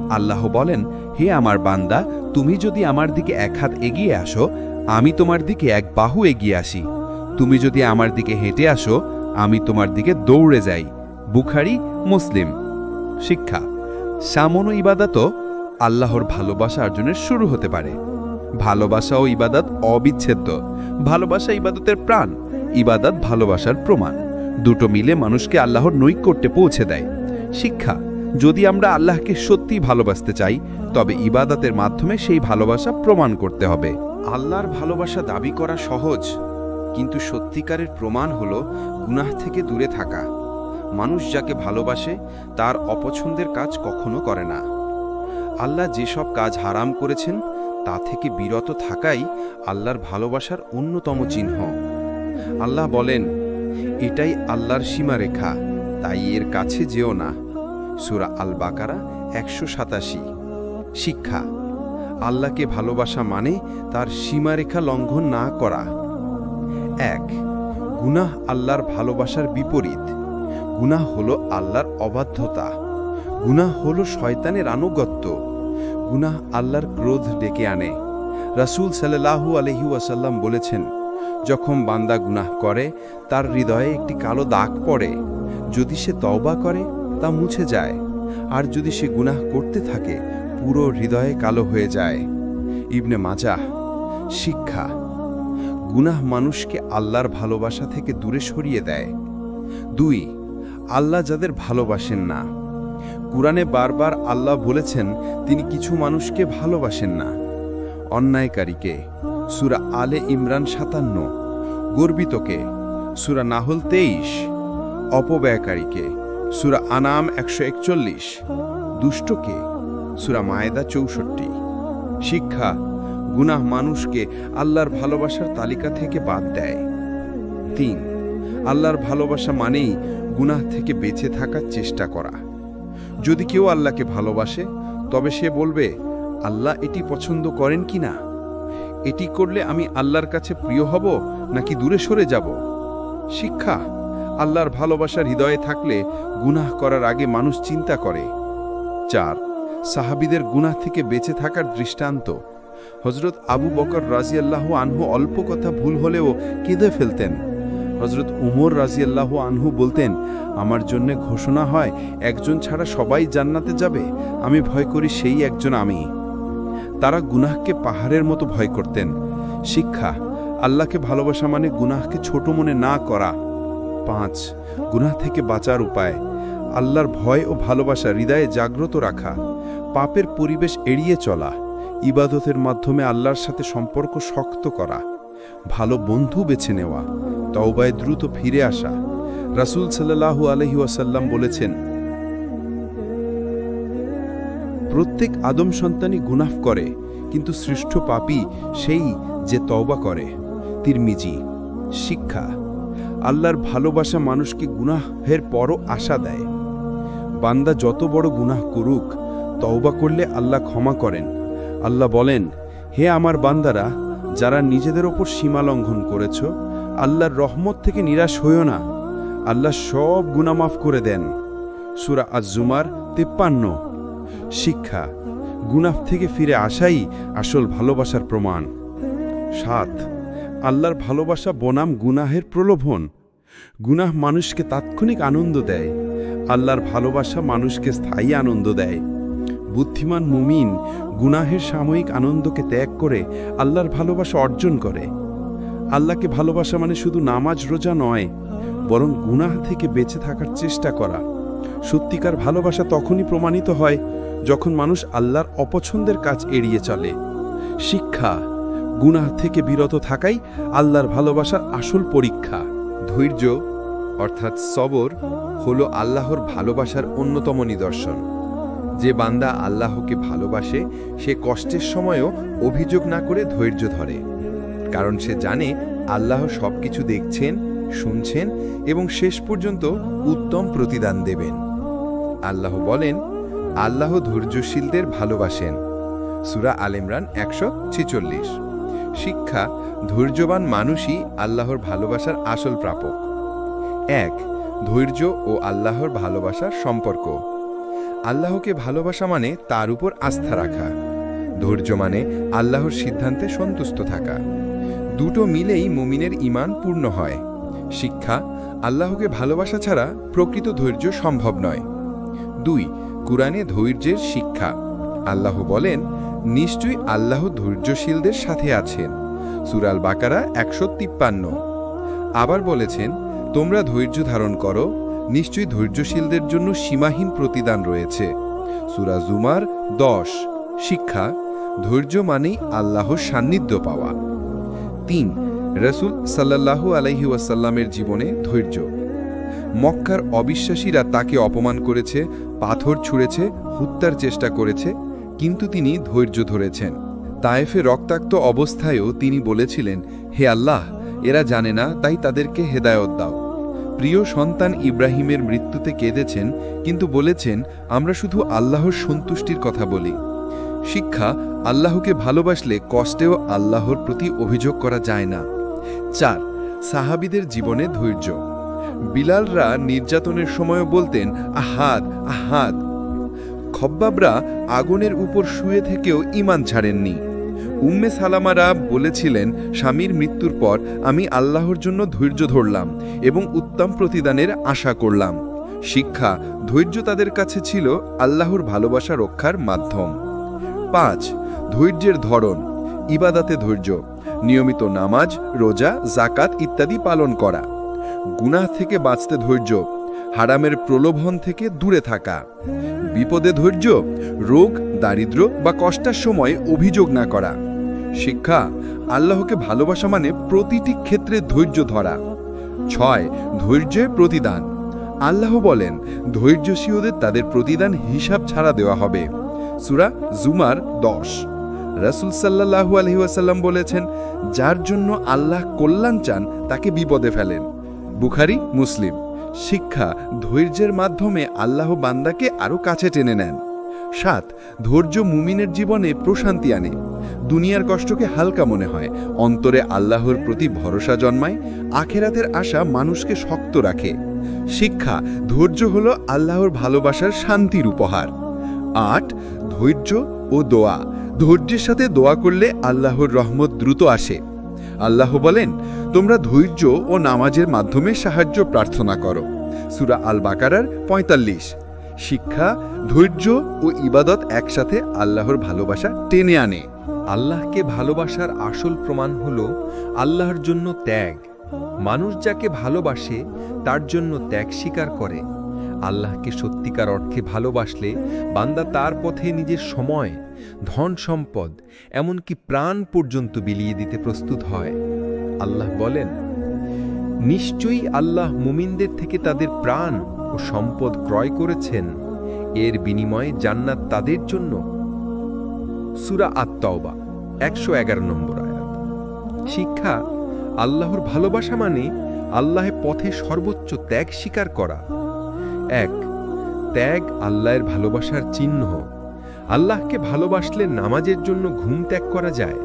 আল্লাহ বলেন, হে আমার বান্দা, তুমি যদি আমার দিকে এক হাত এগিয়ে আসো, আমি তোমার দিকে এক বাহু এগিয়ে আসি। তুমি যদি আমার দিকে হেঁটে আসো, আমি তোমার দিকে দৌড়ে যাই। বুখারী, মুসলিম। শিক্ষা, সামান্য ইবাদতও আল্লাহর ভালোবাসা অর্জনের শুরু হতে পারে। ভালোবাসা ও ইবাদত অবিচ্ছেদ্য। ভালোবাসা ইবাদতের প্রাণ, ইবাদত ভালোবাসার প্রমাণ। দুটো মিলে মানুষকে আল্লাহর নৈকট্যে পৌঁছে দেয়। শিক্ষা, যদি আমরা আল্লাহকে সত্যি ভালোবাসতে চাই, তবে ইবাদতের মাধ্যমে সেই ভালোবাসা প্রমাণ করতে হবে। আল্লাহর ভালোবাসা দাবি করা সহজ, কিন্তু সত্যিকারের প্রমাণ হলো গুনাহ থেকে দূরে থাকা। মানুষ যাকে ভালোবাসে তার অপছন্দের কাজ কখনো করে না। আল্লাহ যেসব কাজ হারাম করেছেন তা থেকে বিরত থাকাই আল্লাহর ভালোবাসার অন্যতম চিহ্ন। আল্লাহ বলেন, এটাই আল্লাহর সীমারেখা, তাই এর কাছে যেও না। সূরা আল বাকারা 187। শিক্ষা, আল্লাহকে ভালোবাসা মানে তার সীমারেখা লঙ্ঘন না করা। 1. গুনাহ আল্লাহর ভালোবাসার বিপরীত। গুনাহ হলো আল্লাহর অবাধ্যতা। গুনাহ হলো শয়তানের আনুগত্য। গুনাহ আল্লাহর ক্রোধ ডেকে আনে। রাসূল সাল্লাল্লাহু আলাইহি ওয়াসাল্লাম বলেছেন, যখন বান্দা গুনাহ করে তার হৃদয়ে একটি কালো দাগ পড়ে। যদি সে তওবা করে তা মুছে যায়, আর যদি সে গুনাহ করতে থাকে পুরো হৃদয়ে কালো হয়ে যায়। ইবনে মাজাহ। শিক্ষা, গুনাহ মানুষকে আল্লাহর ভালোবাসা থেকে দূরে সরিয়ে দেয়। 2. আল্লাহ যাদের ভালোবাসেন না। কুরআনে বারবার আল্লাহ বলেছেন তিনি কিছু মানুষকে ভালোবাসেন না। অন্যায়কারীকে, সূরা আলে ইমরান 57। গর্বিতকে, সূরা নাহল 23। অপব্যয়কারীকে, সূরা আনাম 141। দুষ্টকে, সূরা মায়েদা 64। শিক্ষা, গুনাহ মানুষকে আল্লাহর ভালোবাসার তালিকা থেকে বাদ দেয়। 3. আল্লাহর ভালোবাসা মানেই গুনাহ থেকে বেঁচে থাকার চেষ্টা করা। যদি কেউ আল্লাহকে ভালোবাসে, তবে সে বলবে, আল্লাহ এটি পছন্দ করেন কি না? এটি করলে আমি আল্লাহর কাছে প্রিয় হব নাকি দূরে সরে যাব? শিক্ষা, আল্লাহর ভালোবাসার হৃদয়ে থাকলে গুনাহ করার আগে মানুষ চিন্তা করে। 4. সাহাবীদের গুনাহ থেকে বেঁচে থাকার দৃষ্টান্ত। হযরত আবু বকর রাদিয়াল্লাহু আনহু অল্প কথা ভুল হলেও কেঁদে ফেলতেন। হযরত উমর রাদিয়াল্লাহু আনহু বলতেন, আমার জন্য ঘোষণা হয় একজন ছাড়া সবাই জান্নাতে যাবে, আমি ভয় করি সেই একজন আমি। তারা গুনাহকে পাহাড়ের মতো ভয় করতেন। শিক্ষা, আল্লাহকে ভালোবাসা মানে গুনাহকে ছোট মনে না করা। 5. গুনাহ থেকে বাঁচার উপায়। আল্লাহর ভয় ও ভালোবাসা হৃদয়ে জাগ্রত রাখা, পাপের পরিবেশ এড়িয়ে চলা, ইবাদতের মাধ্যমে আল্লাহর সাথে সম্পর্ক শক্ত করা, ভালো বন্ধু বেছে নেওয়া, তওবায় দ্রুত ফিরে আসা। রাসূল সাল্লাল্লাহু আলাইহি ওয়াসাল্লাম বলেছেন, প্রত্যেক আদম সন্তানই গুনাহ করে, কিন্তু শ্রেষ্ঠ পাপী সেই যে তওবা করে। তিরমিজি। শিক্ষা, আল্লাহর ভালোবাসা মানুষকে গুনাহের পরও আশা দেয়। বান্দা যত বড় গুনাহ করুক, তওবা করলে আল্লাহ ক্ষমা করেন। আল্লাহ বলেন, হে আমার বান্দারা, যারা নিজেদের ওপর সীমা লঙ্ঘন করেছ, আল্লাহর রহমত থেকে নিরাশ হইও না, আল্লাহ সব গুনাহ মাফ করে দেন। সূরা আজ-জুমার 53। শিক্ষা, গুনাহ থেকে ফিরে আসাই আসল ভালোবাসার প্রমাণ। 7. আল্লাহর ভালোবাসা বনাম গুনাহের প্রলোভন। গুনাহ মানুষকে তাৎক্ষণিক আনন্দ দেয়, আল্লাহর ভালোবাসা মানুষকে স্থায়ী আনন্দ দেয়। বুদ্ধিমান মুমিন গুনাহের সাময়িক আনন্দকে ত্যাগ করে আল্লাহর ভালোবাসা অর্জন করে। আল্লাহকে ভালোবাসা মানে শুধু নামাজ রোজা নয়, বরং গুনাহ থেকে বেঁচে থাকার চেষ্টা করা। সত্যিকার ভালোবাসা তখনই প্রমাণিত হয় যখন মানুষ আল্লাহর অপছন্দের কাজ এড়িয়ে চলে। শিক্ষা: গুনাহ থেকে বিরত থাকাই আল্লাহর ভালোবাসার আসল পরীক্ষা। ধৈর্য অর্থাৎ সবর হলো আল্লাহর ভালোবাসার অন্যতম নিদর্শন। যে বান্দা আল্লাহকে ভালোবাসে সে কষ্টের সময়ও অভিযোগ না করে ধৈর্য ধরে, কারণ সে জানে আল্লাহ সবকিছু দেখছেন, শুনছেন এবং শেষ পর্যন্ত উত্তম প্রতিদান দেবেন। আল্লাহ বলেন, আল্লাহ ধৈর্যশীলদের ভালোবাসেন। সূরা আল ইমরান 146। শিক্ষা: ধৈর্যবান মানুষই আল্লাহর ভালোবাসার আসল প্রাপক। 1. ধৈর্য ও আল্লাহর ভালোবাসার সম্পর্ক। আল্লাহকে ভালোবাসা মানে তার উপর আস্থা রাখা। ধৈর্য মানে আল্লাহর সিদ্ধান্তে সন্তুষ্ট থাকা। দুটো মিলেই মুমিনের ঈমান পূর্ণ হয়। শিক্ষা: আল্লাহকে ভালোবাসা ছাড়া প্রকৃত ধৈর্য সম্ভব নয়। 2. কুরআনে ধৈর্যের শিক্ষা। আল্লাহ বলেন, নিশ্চয়ই আল্লাহ ধৈর্যশীলদের সাথে আছেন। সূরা আল বাকারা 153। আবার বলেছেন, তোমরা ধৈর্য ধারণ করো, নিশ্চয়ই ধৈর্যশীলদের জন্য সীমাহীন প্রতিদান রয়েছে। সূরা জুমার 10। শিক্ষা: ধৈর্য মানেই আল্লাহর সান্নিধ্য পাওয়া। 3. রাসূল সাল্লাল্লাহু আলাইহি ওয়াসাল্লামের জীবনে ধৈর্য। মক্কার অবিশ্বাসীরা তাকে অপমান করেছে, পাথর ছুঁড়েছে, হত্যার চেষ্টা করেছে, কিন্তু তিনি ধৈর্য ধরেছেন। তায়েফে রক্তাক্ত অবস্থায়ও তিনি বলেছিলেন, হে আল্লাহ, এরা জানে না, তাই তাদেরকে হেদায়েত দাও। প্রিয় সন্তান ইব্রাহিমের মৃত্যুতে কেঁদেছেন, কিন্তু বলেছেন, আমরা শুধু আল্লাহর সন্তুষ্টির কথা বলি। শিক্ষা: আল্লাহকে ভালোবাসলে কষ্টেও আল্লাহর প্রতি অভিযোগ করা যায় না। 4. সাহাবীদের জীবনে ধৈর্য। বিলালরা নির্যাতনের সময়ও বলতেন, আহাদ আহাদ। খব্বাবরা আগুনের উপর শুয়ে থেকেও ঈমান ছাড়েননি। উম্মে সালামারা বলেছিলেন, স্বামীর মৃত্যুর পর আমি আল্লাহর জন্য ধৈর্য ধরলাম এবং উত্তম প্রতিদানের আশা করলাম। শিক্ষা: ধৈর্য তাদের কাছে ছিল আল্লাহর ভালোবাসা রক্ষার মাধ্যম। 5. ধৈর্যের ধরন। ইবাদাতে ধৈর্য। নিয়মিত নামাজ, রোজা, যাকাত ইত্যাদি পালন করা। গুনাহ থেকে বাঁচতে ধৈর্য। হারামের প্রলোভন থেকে দূরে থাকা। বিপদে ধৈর্য। রোগ, দারিদ্র্য বা কষ্টের সময় অভিযোগ না করা। শিক্ষা: আল্লাহকে ভালোবাসা মানে প্রতিটি ক্ষেত্রে ধৈর্য ধরা। 6. ধৈর্যের প্রতিদান। আল্লাহ বলেন, ধৈর্যশীলদের তাদের প্রতিদান হিসাব ছাড়া দেওয়া হবে। সূরা জুমার 10। রাসূল সাল্লাল্লাহু আলাইহি ওয়াসাল্লাম বলেছেন, যার জন্য আল্লাহ কল্যাণ চান তাকে বিপদে ফেলেন। বুখারী, মুসলিম। শিক্ষা: ধৈর্যের মাধ্যমে আল্লাহ বান্দাকে আরও কাছে টেনে নেন। 7. ধৈর্য মুমিনের জীবনে প্রশান্তি আনে। দুনিয়ার কষ্টকে হালকা মনে হয়, অন্তরে আল্লাহর প্রতি ভরসা জন্মায়, আখেরাতের আশা মানুষকে শক্ত রাখে। শিক্ষা: ধৈর্য হল আল্লাহর ভালোবাসার শান্তির উপহার। 8. ধৈর্য ও দোয়া। ধৈর্যের সাথে দোয়া করলে আল্লাহর রহমত দ্রুত আসে। আল্লাহ বলেন, তোমরা ধৈর্য ও নামাজের মাধ্যমে সাহায্য প্রার্থনা করো। সূরা আল বাকারার 45। শিক্ষা: ধৈর্য ও ইবাদত একসাথে আল্লাহর ভালোবাসা টেনে আনে। আল্লাহকে ভালোবাসার আসল প্রমাণ হল আল্লাহর জন্য ত্যাগ। মানুষ যাকে ভালোবাসে তার জন্য ত্যাগ স্বীকার করে। আল্লাহকে সত্যিকার অর্থে ভালোবাসলে বান্দা তার পথে নিজের সময়, ধন সম্পদ, এমনকি প্রাণ পর্যন্ত বিলিয়ে দিতে প্রস্তুত হয়। আল্লাহ বলেন, নিশ্চয়ই আল্লাহ মুমিনদের থেকে তাদের প্রাণ ও সম্পদ ক্রয় করেছেন, এর বিনিময়ে জান্নাত তাদের জন্য। সূরা আত-তাওবা 111 নম্বর আয়াত। শিক্ষা: আল্লাহর ভালোবাসা মানে আল্লাহর পথে সর্বোচ্চ ত্যাগ স্বীকার করা। 1. ত্যাগ আল্লাহর ভালোবাসার চিহ্ন। আল্লাহকে ভালোবাসলে নামাজের জন্য ঘুম ত্যাগ করা যায়।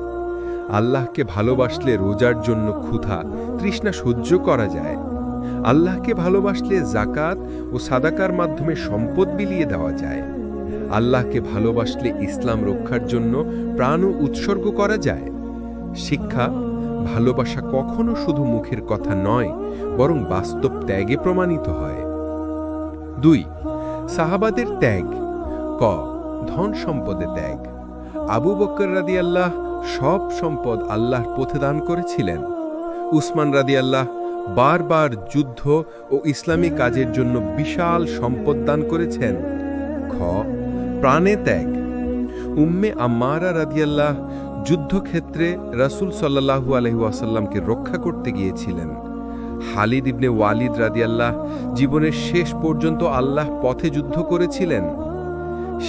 আল্লাহকে ভালোবাসলে রোজার জন্য ক্ষুধা, তৃষ্ণা সহ্য করা যায়। আল্লাহকে ভালোবাসলে যাকাত ও সাদাকার মাধ্যমে সম্পদ বিলিয়ে দেওয়া যায়। আল্লাহকে ভালোবাসলে ইসলাম রক্ষার জন্য প্রাণও উৎসর্গ করা যায়। শিক্ষা: ভালোবাসা কখনো শুধু মুখের কথা নয়, বরং বাস্তব ত্যাগে প্রমাণিত হয়। 2 সাহাবাদের ত্যাগ। ক ধন সম্পদে ত্যাগ। আবু বকর রাদিয়াল্লাহ সব সম্পদ আল্লাহর পথে দান করেছিলেন। উসমান রাদিয়াল্লাহ বারবার যুদ্ধ ও ইসলামী কাজের জন্য বিশাল সম্পদ দান করেছেন। খ প্রাণে ত্যাগ। উম্মে আম্মারা রাদিয়াল্লাহ যুদ্ধক্ষেত্রে রাসূল সাল্লাল্লাহু আলাইহি ওয়াসাল্লামকে রক্ষা করতে গিয়েছিলেন। খালিদ ইবনে ওয়ালিদ রাদিয়াল্লাহ জীবনের শেষ পর্যন্ত আল্লাহ পথে যুদ্ধ করেছিলেন।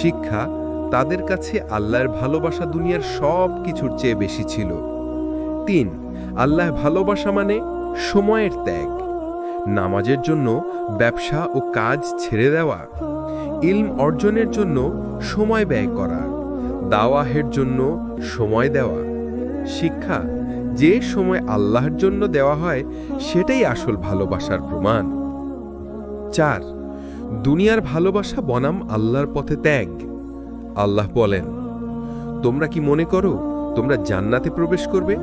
শিক্ষা, তাদের কাছে আল্লাহর ভালোবাসা দুনিয়ার সব কিছুর চেয়ে বেশি ছিল। 3 আল্লাহর ভালোবাসা মানে সময়ের ত্যাগ। নামাজের জন্য ব্যবসা ও কাজ ছেড়ে দেওয়া, ইলম অর্জনের জন্য সময় ব্যয় করা, দাওয়াহের জন্য সময় দেওয়া। শিক্ষা, যে সময় আল্লাহর জন্য দেওয়া হয় সেটাই আসল ভালোবাসার প্রমাণ। 4 দুনিয়ার ভালোবাসা বনাম আল্লাহর পথে ত্যাগ। আল্লাহ বলেন, তোমরা কি মনে করো তোমরা জান্নাতে প্রবেশ করবে,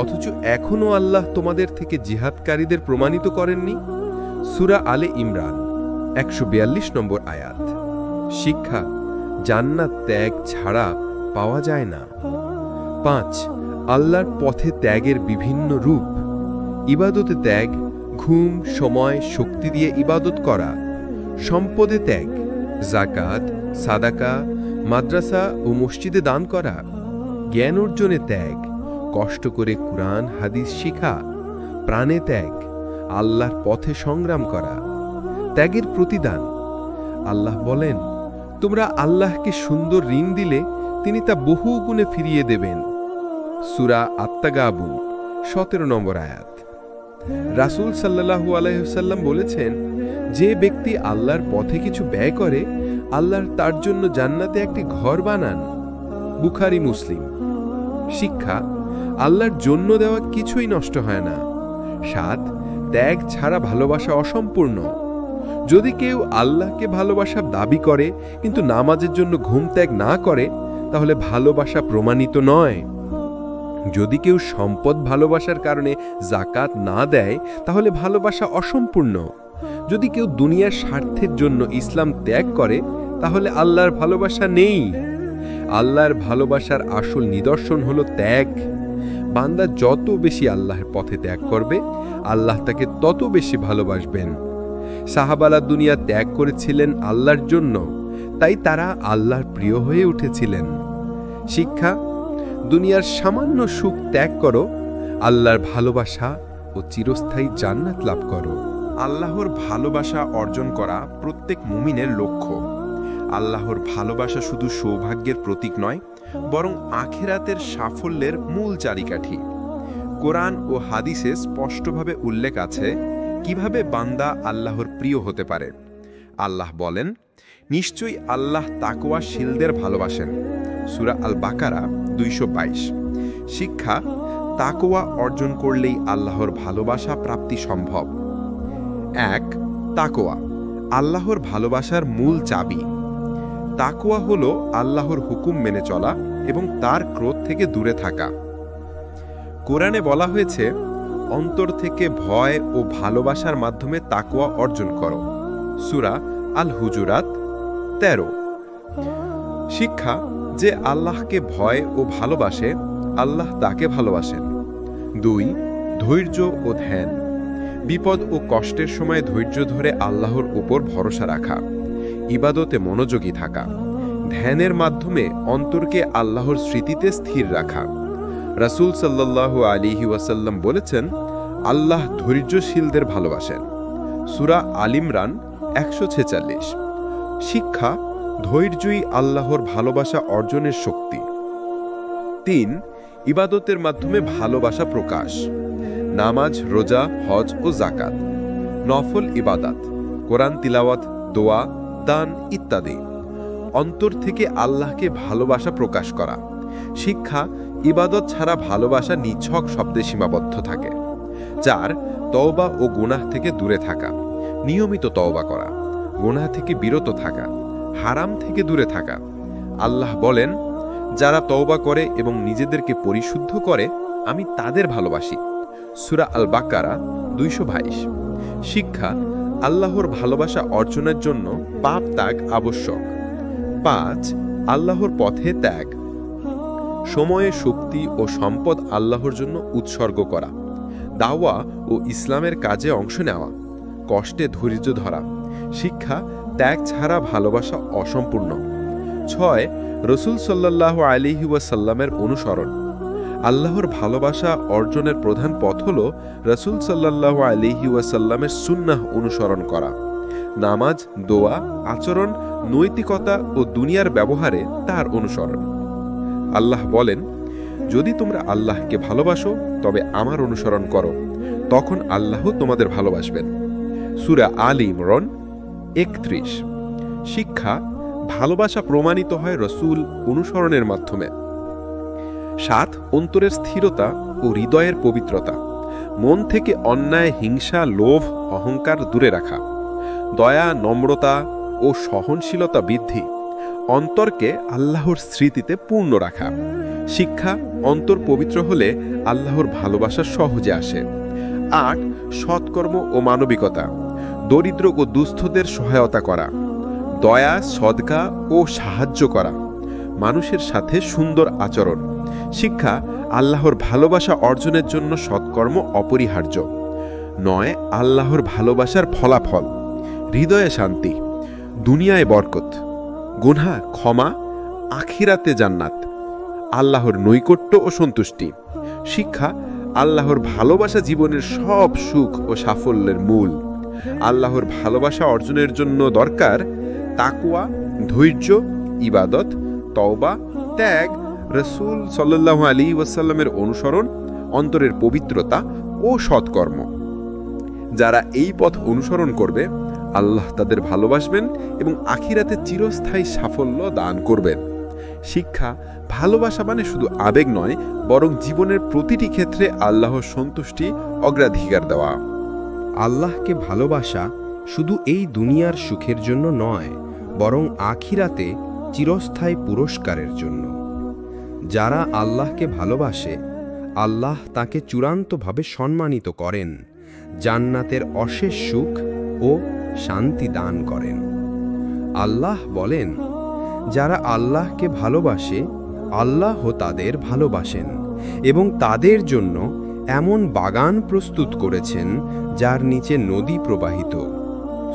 অথচ এখনও আল্লাহ তোমাদের থেকে জিহাদকারীদের প্রমাণিত করেননি? সূরা আলে ইমরান 142 নম্বর আয়াত। শিক্ষা, জান্নাত ত্যাগ ছাড়া পাওয়া যায় না। 5 আল্লাহর পথে ত্যাগের বিভিন্ন রূপ। ইবাদতে ত্যাগ, ঘুম, সময়, শক্তি দিয়ে ইবাদত করা। সম্পদে ত্যাগ, যাকাত, সাদাকা, মাদ্রাসা ও মসজিদে দান করা। জ্ঞান অর্জনে ত্যাগ, কষ্ট করে কুরআন হাদিস শিখা। প্রাণে ত্যাগ, আল্লাহর পথে সংগ্রাম করা। ত্যাগের প্রতিদান। আল্লাহ বলেন, তোমরা আল্লাহকে সুন্দর ঋণ দিলে তিনি তা বহু গুণে ফিরিয়ে দেবেন। সূরা আত-তাগাবুন 17 নম্বর আয়াত। রাসূল সাল্লাল্লাহু আলাইহি ওয়াসাল্লাম বলেছেন, যে ব্যক্তি আল্লাহর পথে কিছু ব্যয় করে, আল্লাহর তার জন্য জান্নাতে একটি ঘর বানান। বুখারী মুসলিম। শিক্ষা, আল্লাহর জন্য দেওয়া কিছুই নষ্ট হয় না। 7 ত্যাগ ছাড়া ভালোবাসা অসম্পূর্ণ। যদি কেউ আল্লাহকে ভালোবাসার দাবি করে কিন্তু নামাজের জন্য ঘুম ত্যাগ না করে, তাহলে ভালোবাসা প্রমাণিত নয়। যদি কেউ সম্পদ ভালোবাসার কারণে যাকাত না দেয়, তাহলে ভালোবাসা অসম্পূর্ণ। যদি কেউ দুনিয়ার স্বার্থের জন্য ইসলাম ত্যাগ করে, তাহলে আল্লাহর ভালোবাসা নেই। আল্লাহর ভালোবাসার আসল নিদর্শন হলো ত্যাগ। বান্দা যত বেশি আল্লাহর পথে ত্যাগ করবে, আল্লাহ তাকে তত বেশি ভালোবাসবেন। সাহাবারা দুনিয়া ত্যাগ করেছিলেন আল্লাহর জন্য, তাই তারা আল্লাহর প্রিয় হয়ে উঠেছিলেন। শিক্ষা, দুনিয়ার সামান্য সুখ ত্যাগ করো, আল্লাহর ভালোবাসা ও চিরস্থায়ী জান্নাত লাভ করো। আল্লাহর ভালোবাসা অর্জন করা প্রত্যেক মুমিনের লক্ষ্য। আল্লাহর ভালোবাসা শুধু সৌভাগ্যের প্রতীক নয়, বরং আখিরাতের সাফল্যের মূল চাবিকাঠি। কোরআন ও হাদিসে স্পষ্টভাবে উল্লেখ আছে কিভাবে বান্দা আল্লাহর প্রিয় হতে পারে। আল্লাহ বলেন, নিশ্চয়ই আল্লাহ তাকওয়াশীলদের ভালোবাসেন। সূরা আল বাকারা 222। শিক্ষা, তাকওয়া অর্জন করলেই আল্লাহর ভালোবাসা প্রাপ্তি সম্ভব। 1 তাকওয়া, আল্লাহর ভালোবাসার মূল চাবি। তাকওয়া হলো আল্লাহর হুকুম মেনে চলা এবং তার ক্রোধ থেকে দূরে থাকা। কোরআনে বলা হয়েছে, অন্তর থেকে ভয় ও ভালোবাসার মাধ্যমে তাকওয়া অর্জন করো। সূরা আল হুজুরাত 13। শিক্ষা, যে আল্লাহকে ভয় ও ভালোবাসে, আল্লাহ তাকে ভালোবাসেন। 2 ধৈর্য ও ধ্যান। বিপদ ও কষ্টের সময় ধৈর্য ধরে আল্লাহর উপর ভরসা রাখা। ইবাদতে মনোযোগী থাকা। ধ্যানের মাধ্যমে অন্তরকে আল্লাহর স্মৃতিতে স্থির রাখা। রাসূল সাল্লাল্লাহু আলাইহি ওয়াসাল্লাম বলেছেন, আল্লাহ ধৈর্যশীলদের ভালোবাসেন। সূরা আল ইমরান 146। শিক্ষা, ধৈর্যই আল্লাহর ভালোবাসা অর্জনের শক্তি। 3 ইবাদতের মাধ্যমে ভালোবাসা প্রকাশ। নামাজ, রোজা, হজ ও যাকাত। নফল ইবাদত, কোরআন তিলাওয়াত, দোয়া, দান ইত্যাদি। অন্তর থেকে আল্লাহকে ভালোবাসা প্রকাশ করা। শিক্ষা, ইবাদত ছাড়া ভালোবাসা নিছক শব্দে সীমাবদ্ধ থাকে। 4 তওবা ও গুনাহ থেকে দূরে থাকা। নিয়মিত তওবা করা, গুনাহ থেকে বিরত থাকা, হারাম থেকে দূরে থাকা। আল্লাহ বলেন, যারা তওবা করে এবং নিজেদেরকে পরিশুদ্ধ করে, আমি তাদের ভালোবাসি। সূরা আল বাকারা 222। শিক্ষা, আল্লাহর ভালোবাসা অর্জনের জন্য পাপ ত্যাগ আবশ্যক। 5. আল্লাহর পথে ত্যাগ। সময়ে শক্তি ও সম্পদ আল্লাহর জন্য উৎসর্গ করা, দাওয়া ও ইসলামের কাজে অংশ নেওয়া, কষ্টে ধৈর্য ধরা। শিক্ষা: ত্যাগ ছাড়া ভালোবাসা অসম্পূর্ণ। 6. রসূল সাল্লাল্লাহু আলাইহি ওয়াসাল্লামের অনুসরণ। আল্লাহর ভালোবাসা অর্জনের প্রধান পথ হল রসূল সাল্লাল্লাহু আলাইহি ওয়াসাল্লামের সুন্নাহ অনুসরণ করা। নামাজ, দোয়া, আচরণ, নৈতিকতা ও দুনিয়ার ব্যবহারে তার অনুসরণ। আল্লাহ বলেন, যদি তোমরা আল্লাহকে ভালোবাসো তবে আমার অনুসরণ করো, তখন আল্লাহ তোমাদের ভালোবাসবেন। সূরা আলী ইমরান 31। শিক্ষা: ভালোবাসা প্রমাণিত হয় রসূল অনুসরণের মাধ্যমে। 7. অন্তরের স্থিরতা ও হৃদয়ের পবিত্রতা। মন থেকে অন্যায়, হিংসা, লোভ, অহংকার দূরে রাখা। দয়া, নম্রতা ও সহনশীলতা বৃদ্ধি। অন্তরকে আল্লাহর স্মৃতিতে পূর্ণ রাখা। শিক্ষা: অন্তর পবিত্র হলে আল্লাহর ভালোবাসা সহজে আসে। 8. সৎকর্ম ও মানবিকতা। দরিদ্র ও দুস্থদের সহায়তা করা, দয়া, সদকা ও সাহায্য করা, মানুষের সাথে সুন্দর আচরণ। শিক্ষা: আল্লাহর ভালোবাসা অর্জনের জন্য সৎকর্ম অপরিহার্য। 9. আল্লাহর ভালোবাসার ফলাফল: হৃদয়ে শান্তি, দুনিয়ায় বরকত, গুনাহ ক্ষমা, আখিরাতে জান্নাত, আল্লাহর নৈকট্য ও সন্তুষ্টি। শিক্ষা: আল্লাহর ভালোবাসা জীবনের সব সুখ ও সাফল্যের মূল। আল্লাহর ভালোবাসা অর্জনের জন্য দরকার তাকওয়া, ধৈর্য, ইবাদত, তওবা, ত্যাগ, রসূল সাল্লাল্লাহু আলাইহি ওয়াসাল্লামের অনুসরণ, অন্তরের পবিত্রতা ও সৎকর্ম। যারা এই পথ অনুসরণ করবে, আল্লাহ তাদের ভালোবাসবেন এবং আখিরাতে চিরস্থায়ী সাফল্য দান করবেন। শিক্ষা: ভালোবাসা মানে শুধু আবেগ নয়, বরং জীবনের প্রতিটি ক্ষেত্রে আল্লাহর সন্তুষ্টি অগ্রাধিকার দেওয়া। আল্লাহকে ভালোবাসা শুধু এই দুনিয়ার সুখের জন্য নয়, বরং আখিরাতে চিরস্থায়ী পুরস্কারের জন্য। যারা আল্লাহকে ভালোবাসে, আল্লাহ তাকে চূড়ান্তভাবে সম্মানিত করেন, জান্নাতের অশেষ সুখ ও শান্তি দান করেন। আল্লাহ বলেন, যারা আল্লাহকে ভালোবাসে, আল্লাহ তাদের ভালোবাসেন এবং তাদের জন্য এমন বাগান প্রস্তুত করেছেন যার নিচে নদী প্রবাহিত।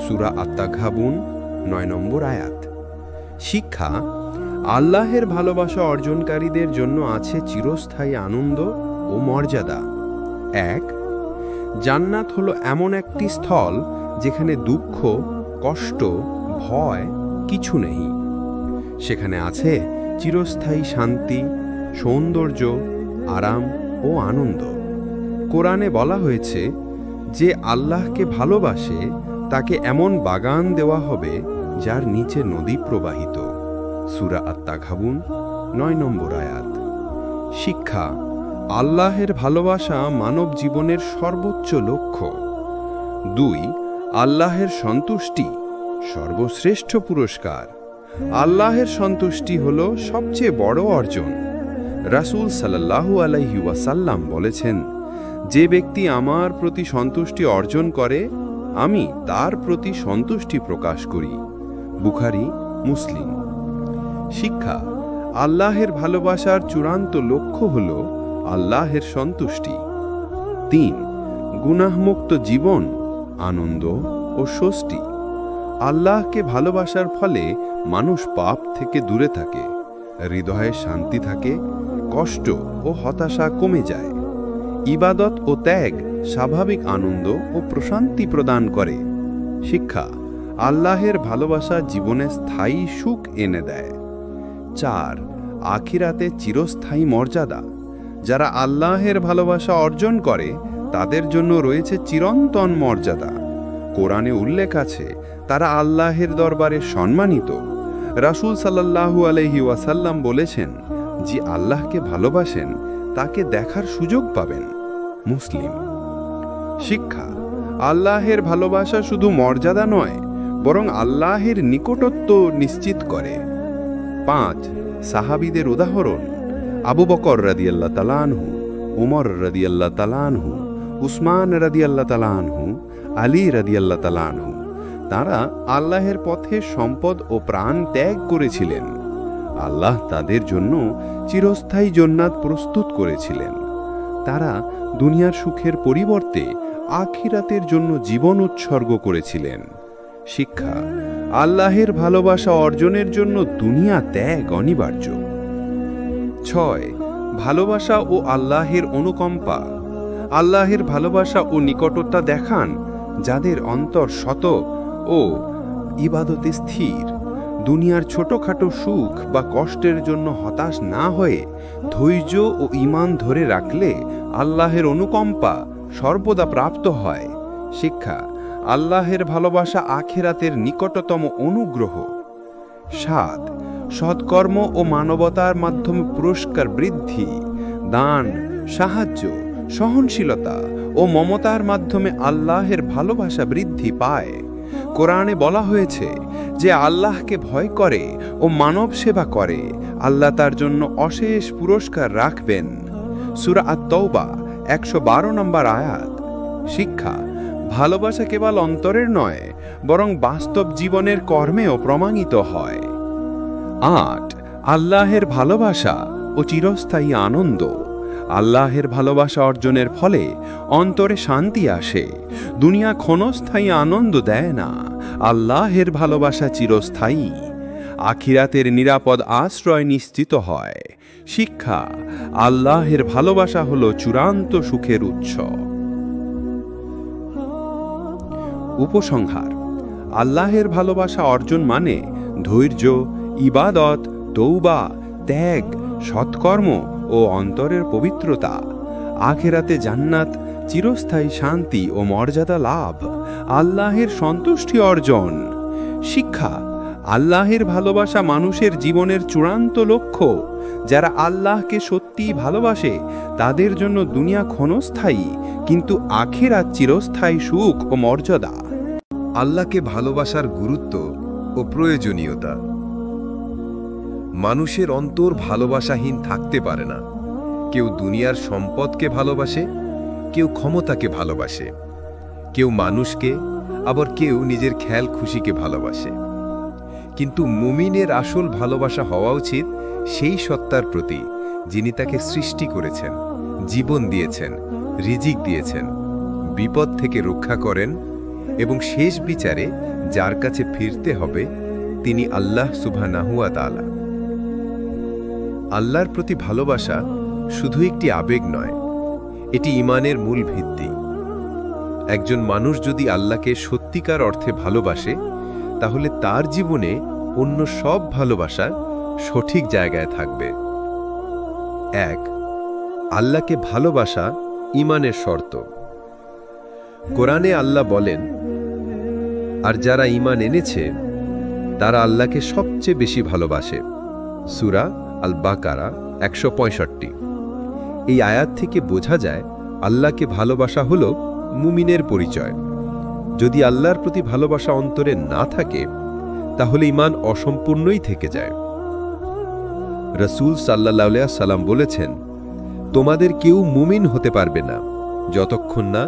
সূরা আত-তাগাবুন 9 নম্বর আয়াত। শিক্ষা: আল্লাহের ভালোবাসা অর্জনকারীদের জন্য আছে চিরস্থায়ী আনন্দ ও মর্যাদা। 1. জান্নাত হলো এমন একটি স্থল যেখানে দুঃখ, কষ্ট, ভয় কিছু নেই। সেখানে আছে চিরস্থায়ী শান্তি, সৌন্দর্য, আরাম ও আনন্দ। কোরআনে বলা হয়েছে, যে আল্লাহকে ভালোবাসে তাকে এমন বাগান দেওয়া হবে যার নিচে নদী প্রবাহিত। সূরা আত-তাগাবুন 9 নম্বর আয়াত। শিক্ষা: আল্লাহের ভালোবাসা মানব জীবনের সর্বোচ্চ লক্ষ্য। 2. আল্লাহের সন্তুষ্টি সর্বশ্রেষ্ঠ পুরস্কার। আল্লাহের সন্তুষ্টি হল সবচেয়ে বড় অর্জন। রাসূল সাল্লাল্লাহু আলাইহি ওয়াসাল্লাম বলেছেন, যে ব্যক্তি আমার প্রতি সন্তুষ্টি অর্জন করে, আমি তার প্রতি সন্তুষ্টি প্রকাশ করি। বুখারী, মুসলিম। শিক্ষা: আল্লাহের ভালোবাসার চূড়ান্ত লক্ষ্য হল আল্লাহের সন্তুষ্টি। 3. গুনাহমুক্ত জীবন, আনন্দ ও স্বস্তি। আল্লাহকে ভালোবাসার ফলে মানুষ পাপ থেকে দূরে থাকে, হৃদয়ে শান্তি থাকে, কষ্ট ও হতাশা কমে যায়। ইবাদত ও ত্যাগ স্বাভাবিক আনন্দ ও প্রশান্তি প্রদান করে। শিক্ষা: আল্লাহের ভালোবাসা জীবনে স্থায়ী সুখ এনে দেয়। 4. আখিরাতে চিরস্থায়ী মর্যাদা। যারা আল্লাহের ভালোবাসা অর্জন করে, তাদের জন্য রয়েছে চিরন্তন মর্যাদা। কোরআনে উল্লেখ আছে, তারা আল্লাহের দরবারে সম্মানিত। রাসূল সাল্লাল্লাহু আলাইহি ওয়াসাল্লাম বলেছেন, যে আল্লাহকে ভালোবাসেন তাকে দেখার সুযোগ পাবেন। মুসলিম। শিক্ষা: আল্লাহের ভালোবাসা শুধু মর্যাদা নয়, বরং আল্লাহের নিকটত্ব নিশ্চিত করে। 5. সাহাবীদের উদাহরণ: আবু বকর রাদিয়াল্লাহু তাআলা আনহু, উমর রাদিয়াল্লাহু তাআলা আনহু, উসমান রাদিয়াল্লাহু তাআলা আনহু, আলী রাদিয়াল্লাহু তাআলা আনহু, তারা আল্লাহের পথে সম্পদ ও প্রাণ ত্যাগ করেছিলেন। আল্লাহ তাদের জন্য চিরস্থায়ী জান্নাত প্রস্তুত করেছিলেন। তারা দুনিয়ার সুখের পরিবর্তে আখিরাতের জন্য জীবন উৎসর্গ করেছিলেন। শিক্ষা: আল্লাহের ভালোবাসা অর্জনের জন্য দুনিয়া ত্যাগ অনিবার্য। 6. ভালোবাসা ও আল্লাহের অনুকম্পা। আল্লাহের ভালোবাসা ও নিকটতা দেখান যাদের অন্তর শত ও ইবাদতে স্থির। দুনিয়ার ছোটখাটো সুখ বা কষ্টের জন্য হতাশ না হয়ে ধৈর্য ও ঈমান ধরে রাখলে আল্লাহের অনুকম্পা সর্বদা প্রাপ্ত হয়। শিক্ষা: আল্লাহের ভালোবাসা আখিরাতের নিকটতম অনুগ্রহ। 7. সৎকর্ম ও মানবতার মাধ্যমে পুরস্কার বৃদ্ধি। দান, সাহায্য, সহনশীলতা ও মমতার মাধ্যমে আল্লাহের ভালোবাসা বৃদ্ধি পায়। কোরআনে বলা হয়েছে, যে আল্লাহকে ভয় করে ও মানব সেবা করে আল্লাহ তার জন্য অশেষ পুরস্কার রাখবেন। সূরা আত-তাওবা 112 নম্বর আয়াত। শিক্ষা: ভালোবাসা কেবল অন্তরের নয়, বরং বাস্তব জীবনের কর্মেও প্রমাণিত হয়। 8. আল্লাহের ভালোবাসা ও চিরস্থায়ী আনন্দ। আল্লাহের ভালোবাসা অর্জনের ফলে অন্তরে শান্তি আসে। দুনিয়া ক্ষণস্থায়ী আনন্দ দেয় না, আল্লাহের ভালোবাসা চিরস্থায়ী। আখিরাতের নিরাপদ আশ্রয় নিশ্চিত হয়। শিক্ষা: আল্লাহের ভালোবাসা হল চূড়ান্ত সুখের উৎস। উপসংহার: আল্লাহের ভালোবাসা অর্জন মানে ধৈর্য, ইবাদত, তৌবা, ত্যাগ, সৎকর্ম ও অন্তরের পবিত্রতা, আখিরাতে জান্নাত, চিরস্থায়ী শান্তি ও মর্যাদা লাভ, আল্লাহের সন্তুষ্টি অর্জন। শিক্ষা: আল্লাহের ভালোবাসা মানুষের জীবনের চূড়ান্ত লক্ষ্য। যারা আল্লাহকে সত্যিই ভালোবাসে তাদের জন্য দুনিয়া ক্ষণস্থায়ী, কিন্তু আখিরাত চিরস্থায়ী সুখ ও মর্যাদা। আল্লাহকে ভালোবাসার গুরুত্ব ও প্রয়োজনীয়তা। মানুষের অন্তর ভালোবাসাহীন থাকতে পারে না। কেউ দুনিয়ার সম্পদকে ভালোবাসে, কেউ ক্ষমতাকে ভালোবাসে, কেউ মানুষকে, আবার কেউ নিজের খেয়াল খুশিকে ভালোবাসে। কিন্তু মুমিনের আসল ভালোবাসা হওয়া উচিত সেই সত্তার প্রতি যিনি তাকে সৃষ্টি করেছেন, জীবন দিয়েছেন, রিজিক দিয়েছেন, বিপদ থেকে রক্ষা করেন এবং শেষ বিচারে যার কাছে ফিরতে হবে তিনি আল্লাহ সুবহানাহু ওয়া তাআলা। আল্লাহর প্রতি ভালোবাসা শুধু একটি আবেগ নয়, এটি ঈমানের মূল ভিত্তি। একজন মানুষ যদি আল্লাহকে সত্যিকার অর্থে ভালোবাসে তাহলে তার জীবনে অন্য সব ভালোবাসা সঠিক জায়গায় থাকবে। 1. আল্লাহকে ভালোবাসা ঈমানের শর্ত। কোরআনে আল্লাহ বলেন, আর যারা ঈমান এনেছে তারা আল্লাহকে সবচেয়ে বেশি ভালোবাসে। সূরা আল বাকারা 165। এই আয়াত থেকে বোঝা যায় আল্লাহকে ভালোবাসা হলো মুমিনের পরিচয়। যদি আল্লাহর প্রতি ভালোবাসা অন্তরে না থাকে তাহলে ঈমান অসম্পূর্ণই থেকে যায়। রাসূল সাল্লাল্লাহু আলাইহি সাল্লাম বলেছেন, তোমাদের কেউ মুমিন হতে পারবে না যতক্ষণ না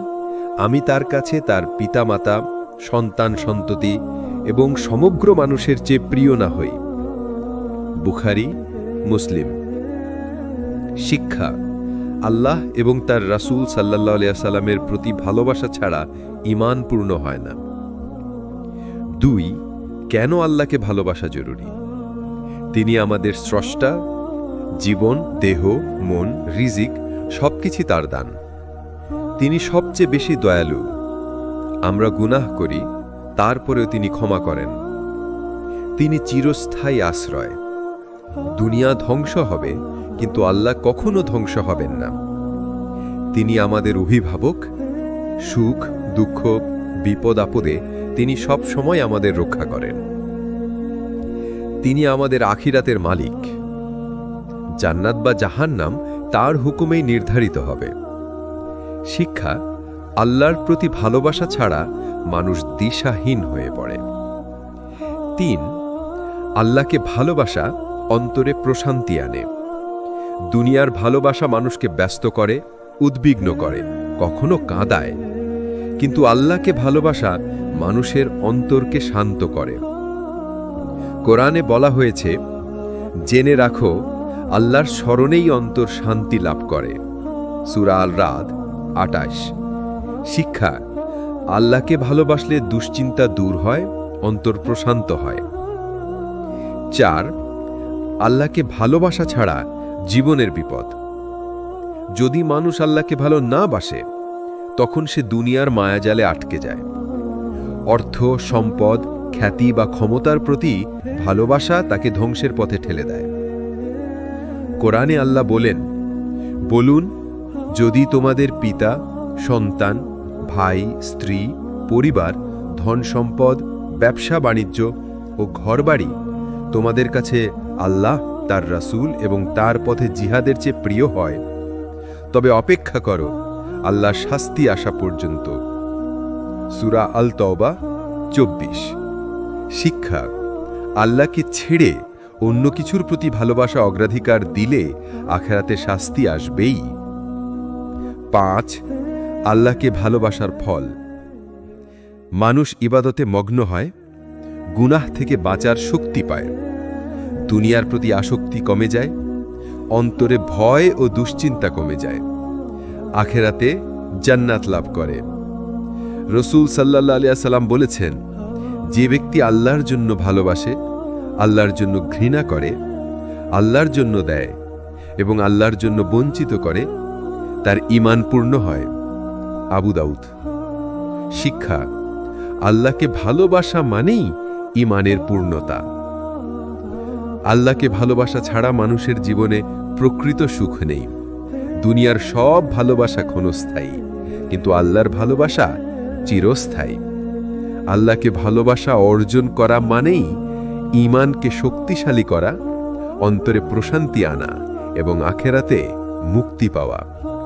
আমি তার কাছে তার পিতামাতা, সন্তান সন্ততি এবং সমগ্র মানুষের চেয়ে প্রিয় না হই। বুখারী, মুসলিম। শিক্ষা: আল্লাহ এবং তার রাসূল সাল্লাল্লাহু আলাইহি সাল্লামের প্রতি ভালোবাসা ছাড়া ঈমান পূর্ণ হয় না। 2. কেন আল্লাহকে ভালোবাসা জরুরি? তিনি আমাদের স্রষ্টা, জীবন, দেহ, মন, রিজিক সবকিছু তার দান। তিনি সবচেয়ে বেশি দয়ালু। আমরা গুনাহ করি, তারপরেও তিনি ক্ষমা করেন। তিনি চিরস্থায়ী আশ্রয়। দুনিয়া ধ্বংস হবে, কিন্তু আল্লাহ কখনো ধ্বংস হবেন না। তিনি আমাদের অভিভাবক। সুখ, দুঃখ, বিপদ আপদে তিনি সব সময় আমাদের রক্ষা করেন। তিনি আমাদের আখিরাতের মালিক। জান্নাত বা জাহান্নাম তার হুকুমেই নির্ধারিত হবে। শিক্ষা: আল্লাহর প্রতি ভালোবাসা ছাড়া মানুষ দিশাহীন হয়ে পড়ে। 3. আল্লাহকে ভালোবাসা অন্তরে প্রশান্তি আনে। দুনিয়ার ভালোবাসা মানুষকে ব্যস্ত করে, উদ্বিগ্ন করে, কখনো কাঁদায়। কিন্তু আল্লাহকে ভালোবাসা মানুষের অন্তরকে শান্ত করে। কোরআনে বলা হয়েছে, জেনে রাখো আল্লাহর স্মরণেই অন্তর শান্তি লাভ করে। সূরা আল রাদ ২৮। শিক্ষা: আল্লাহকে ভালোবাসলে দুশ্চিন্তা দূর হয়, অন্তর প্রশান্ত হয়। ৪. আল্লাহকে ভালোবাসা ছাড়া জীবনের বিপদ। যদি মানুষ আল্লাহকে ভালো না বাসে, তখন সে দুনিয়ার মায়াজালে আটকে যায়। অর্থ, সম্পদ, খ্যাতি বা ক্ষমতার প্রতি ভালোবাসা তাকে ধ্বংসের পথে ঠেলে দেয়। কোরআনে আল্লাহ বলুন, যদি তোমাদের পিতা, সন্তান, ভাই, স্ত্রী, পরিবার, ধন সম্পদ, ব্যবসা বাণিজ্য ও ঘরবাড়ি তোমাদের কাছে আল্লাহ, তার রাসূল এবং তার পথে জিহাদের চেয়ে প্রিয় হয়, তবে অপেক্ষা করো আল্লাহর শাস্তি আসা পর্যন্ত। সূরা আল তওবা ২৪। শিক্ষা: আল্লাহকে ছেড়ে অন্য কিছুর প্রতি ভালোবাসা অগ্রাধিকার দিলে আখিরাতে শাস্তি আসবেই। ৫. আল্লাহকে ভালোবাসার ফল। মানুষ ইবাদতে মগ্ন হয়, গুনাহ থেকে বাঁচার শক্তি পায়, দুনিয়ার প্রতি আসক্তি কমে যায়, অন্তরে ভয় ও দুশ্চিন্তা কমে যায়, আখিরাতে জান্নাত লাভ করে। রাসূল সাল্লাল্লাহু আলাইহি ওয়াসাল্লাম বলেছেন, যে ব্যক্তি আল্লাহর জন্য ভালোবাসে, আল্লাহর জন্য ঘৃণা করে, আল্লাহর জন্য দেয় এবং আল্লাহর জন্য বঞ্চিত করে, তার ঈমান পূর্ণ হয়। আবু দাউদ। শিক্ষা: আল্লাহকে ভালোবাসা মানেই ঈমানের পূর্ণতা। আল্লাহকে ভালোবাসা ছাড়া মানুষের জীবনে প্রকৃত সুখ নেই। দুনিয়ার সব ভালোবাসা ক্ষণস্থায়ী, কিন্তু আল্লাহর ভালোবাসা চিরস্থায়ী। আল্লাহকে ভালোবাসা অর্জন করা মানেই ঈমানকে শক্তিশালী করা, অন্তরে প্রশান্তি আনা এবং আখিরাতে মুক্তি পাওয়া।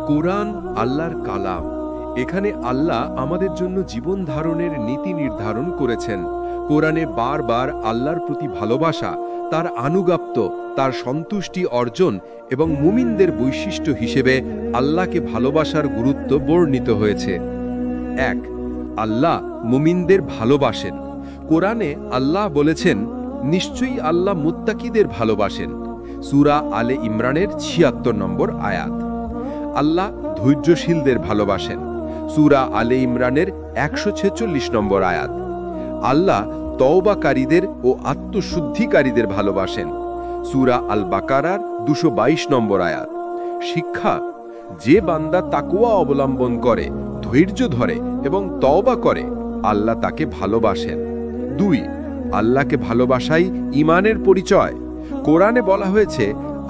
কোরআন আল্লাহর কালাম। এখানে আল্লাহ আমাদের জন্য জীবন ধারণের নীতি নির্ধারণ করেছেন। কোরআনে বারবার আল্লাহর প্রতি ভালোবাসা, তার আনুগত্য, তার সন্তুষ্টি অর্জন এবং মুমিনদের বৈশিষ্ট্য হিসেবে আল্লাহকে ভালোবাসার গুরুত্ব বর্ণিত হয়েছে। ১. আল্লাহ মুমিনদের ভালোবাসেন। কোরআনে আল্লাহ বলেছেন, নিশ্চয়ই আল্লাহ মুত্তাকিদের ভালোবাসেন। সূরা আলে ইমরানের ৭৬ নম্বর আয়াত। আল্লাহ ধৈর্যশীলদের ভালোবাসেন। সূরা আলে ইমরানের ১৪৬ নম্বর আয়াত। আল্লাহ তওবাকারীদের ও আত্মশুদ্ধিকারীদের ভালোবাসেন। সূরা আল বাকারার ২২২ নম্বর আয়াত। শিক্ষা: যে বান্দা তাকওয়া অবলম্বন করে, ধৈর্য ধরে এবং তওবা করে, আল্লাহ তাকে ভালোবাসেন। ২. আল্লাহকে ভালোবাসাই ঈমানের পরিচয়। কোরআনে বলা হয়েছে,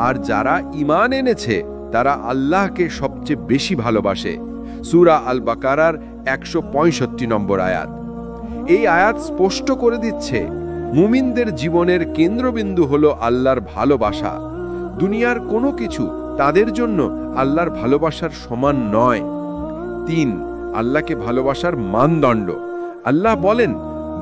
আর যারা ঈমান এনেছে তারা আল্লাহকে সবচেয়ে বেশি ভালোবাসে। সূরা আল বাকারার ১৬৫ নম্বর আয়াত। এই আয়াত স্পষ্ট করে দিচ্ছে, মুমিনদের জীবনের কেন্দ্রবিন্দু হলো আল্লাহর ভালোবাসা। দুনিয়ার কোনো কিছু তাদের জন্য আল্লাহর ভালোবাসার সমান নয়। ৩. আল্লাহকে ভালোবাসার মানদণ্ড। আল্লাহ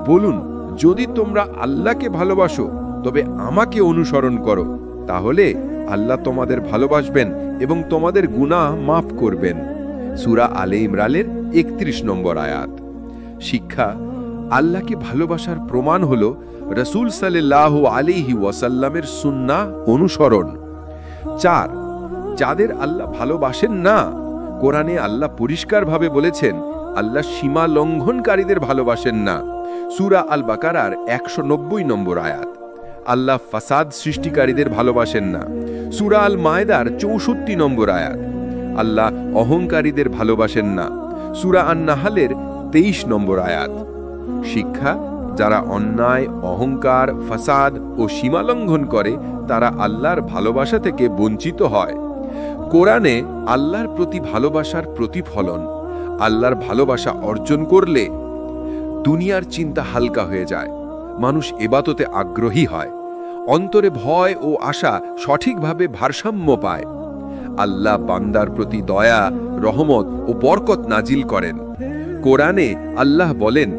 বলুন, যদি তোমরা আল্লাহকে ভালোবাসো তবে আমাকে অনুসরণ করো, তাহলে আল্লাহ তোমাদের ভালোবাসবেন এবং তোমাদের গুনাহ মাফ করবেন। সূরা আলে ইমরানের ৩১ নম্বর আয়াত। শিক্ষা: আল্লাহকে ভালোবাসার প্রমাণ হলো রাসূল সাল্লাল্লাহু আলাইহি ওয়াসাল্লামের সুন্নাহ অনুসরণ। ৪. যাদের আল্লাহ ভালোবাসেন না, কোরআনে আল্লাহ পরিষ্কারভাবে বলেছেন, আল্লাহ সীমা লঙ্ঘনকারীদের ভালোবাসেন না। সূরা আল বাকারার ১৯০ নম্বর আয়াত। আল্লাহ ফাসাদ সৃষ্টিকারীদের ভালোবাসেন না। সূরা আল মায়েদার ৬৪ নম্বর আয়াত। আল্লাহ অহংকারীদের ভালোবাসেন না। সূরা আন-নাহলের ২৩ নম্বর আয়াত। শিক্ষা: যারা অন্যায়, অহংকার, ফাসাদ ও সীমালঙ্ঘন করে, তারা আল্লাহর ভালোবাসা থেকে বঞ্চিত হয়। কোরআনে আল্লাহর প্রতি ভালোবাসার প্রতিফলন। আল্লাহর ভালোবাসা অর্জন করলে দুনিয়ার চিন্তা হালকা হয়ে যায়, মানুষ ইবাদতে আগ্রহী হয়, অন্তরে ভয় ও আশা সঠিকভাবে ভারসাম্য পায়। আল্লাহ বান্দার প্রতি দয়া, রহমত ও বরকত নাজিল করেন। কোরআনে আল্লাহ বলেন,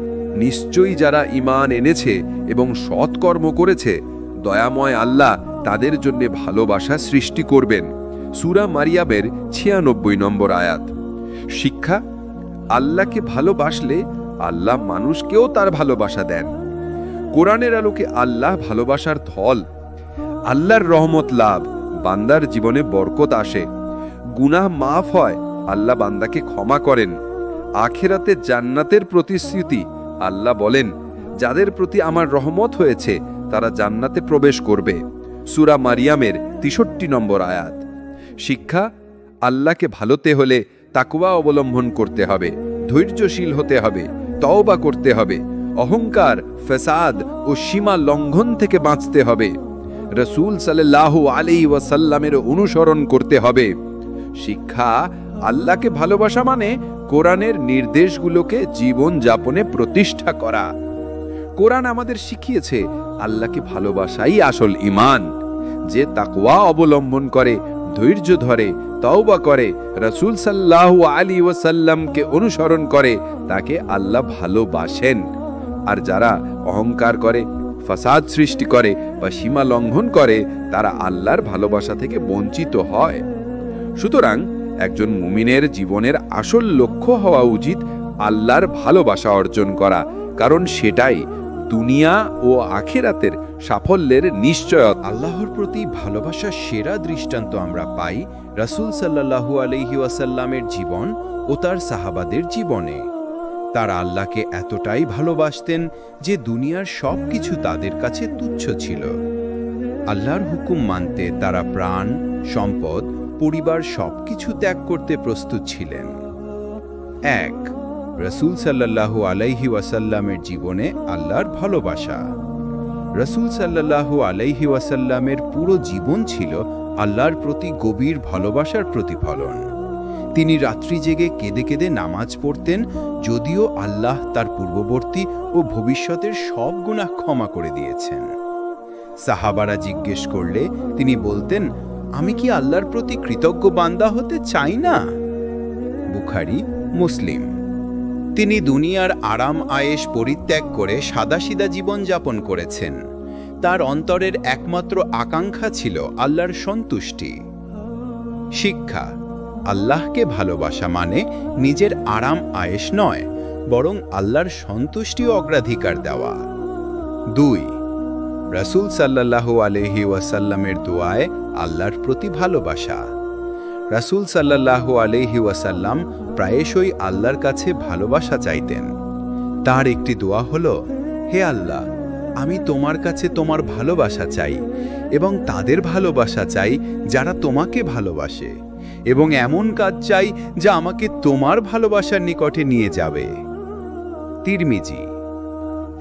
নিশ্চয়ই যারা ঈমান এনেছে এবং সৎকর্ম করেছে, দয়াময় আল্লাহ তাদের জন্য ভালোবাসা সৃষ্টি করবেন। সূরা মারিয়ামের ৯৬ নম্বর আয়াত। শিক্ষা: আল্লাহকে ভালোবাসলে আল্লাহ মানুষকেও তার ভালোবাসা দেন। কোরআনের আলোকে আল্লাহ ভালোবাসার ধল। আল্লাহর রহমত লাভ, বান্দার জীবনে বরকত আসে, গুনাহ মাফ হয়, আল্লাহ বান্দাকে ক্ষমা করেন। আখিরাতে জান্নাতের প্রতিশ্রুতি। আল্লাহ বলেন, যাদের প্রতি আমার রহমত হয়েছে তারা জান্নাতে প্রবেশ করবে। সূরা মারিয়ামের ৬৩ নম্বর আয়াত। শিক্ষা: আল্লাহকে ভালোতে হলে তাকওয়া অবলম্বন করতে হবে, ধৈর্যশীল হতে হবে, তওবা করতে হবে, অহংকার, ফসাদ ও সীমা লঙ্ঘন থেকে বাঁচতে হবে, রাসূল সাল্লাল্লাহু আলাইহি ওয়াসাল্লামের অনুসরণ করতে হবে। শিক্ষা: আল্লাহকে ভালোবাসা মানে কোরআনের নির্দেশগুলোকে জীবন যাপনে প্রতিষ্ঠা করা। কোরআন আমাদের শিখিয়েছে আল্লাহকে ভালোবাসাই আসল ঈমান। যে তাকওয়া অবলম্বন করে, ধৈর্য ধরে, তওবা করে, রাসূল সাল্লাল্লাহু আলাইহি ওয়াসাল্লামকে অনুসরণ করে, তাকে আল্লাহ ভালোবাসেন। আর যারা অহংকার করে, ফাসাদ সৃষ্টি করে বা সীমা লঙ্ঘন করে, তারা আল্লাহর ভালোবাসা থেকে বঞ্চিত হয়। সুতরাং একজন মুমিনের জীবনের আসল লক্ষ্য হওয়া উচিত আল্লাহর ভালোবাসা অর্জন করা, কারণ সেটাই দুনিয়া ও আখিরাতের সাফল্যের নিশ্চয়তা। আল্লাহর প্রতি ভালোবাসার সেরা দৃষ্টান্ত আমরা পাই রাসূল সাল্লাল্লাহু আলাইহি ওয়াসাল্লামের জীবন ও তার সাহাবাদের জীবনে। তারা আল্লাহকে এতটাই ভালোবাসতেন যে দুনিয়ার সবকিছু তাদের কাছে তুচ্ছ ছিল। আল্লাহর হুকুম মানতে তারা প্রাণ, সম্পদ, পরিবার সবকিছু ত্যাগ করতে প্রস্তুত ছিলেন। ১. রাসূল সাল্লাল্লাহু আলাইহি ওয়াসাল্লামের জীবনে আল্লাহর ভালোবাসা। রাসূল সাল্লাল্লাহু আলাইহি ওয়াসাল্লামের পুরো জীবন ছিল আল্লাহর প্রতি গভীর ভালোবাসার প্রতিফলন। তিনি রাত্রি জেগে কেঁদে কেঁদে নামাজ পড়তেন, যদিও আল্লাহ তার পূর্ববর্তী ও ভবিষ্যতের সব গুনাহ ক্ষমা করে দিয়েছেন। সাহাবারা জিজ্ঞেস করলে তিনি বলতেন, আমি কি আল্লাহর প্রতি কৃতজ্ঞ বান্দা হতে চাই না? বুখারী, মুসলিম। তিনি দুনিয়ার আরাম আয়েশ পরিত্যাগ করে সাদাসিধা জীবন যাপন করেছেন। তার অন্তরের একমাত্র আকাঙ্ক্ষা ছিল আল্লাহর সন্তুষ্টি। শিক্ষা: আল্লাহকে ভালোবাসা মানে নিজের আরাম আয়েশ নয়, বরং আল্লাহর সন্তুষ্টি অগ্রাধিকার দেওয়া। ২. রাসূল সাল্লাল্লাহু আলাইহি ওয়াসাল্লামের দোয়ায় আল্লাহর প্রতি ভালোবাসা। রাসূল সাল্লাল্লাহু আলাইহি ওয়াসাল্লাম প্রায়শই আল্লাহর কাছে ভালোবাসা চাইতেন। তার একটি দোয়া হলো, হে আল্লাহ, আমি তোমার কাছে তোমার ভালোবাসা চাই এবং তাদের ভালোবাসা চাই যারা তোমাকে ভালোবাসে, এবং এমন কাজ চাই যা আমাকে তোমার ভালোবাসার নিকটে নিয়ে যাবে। তিরমিজি।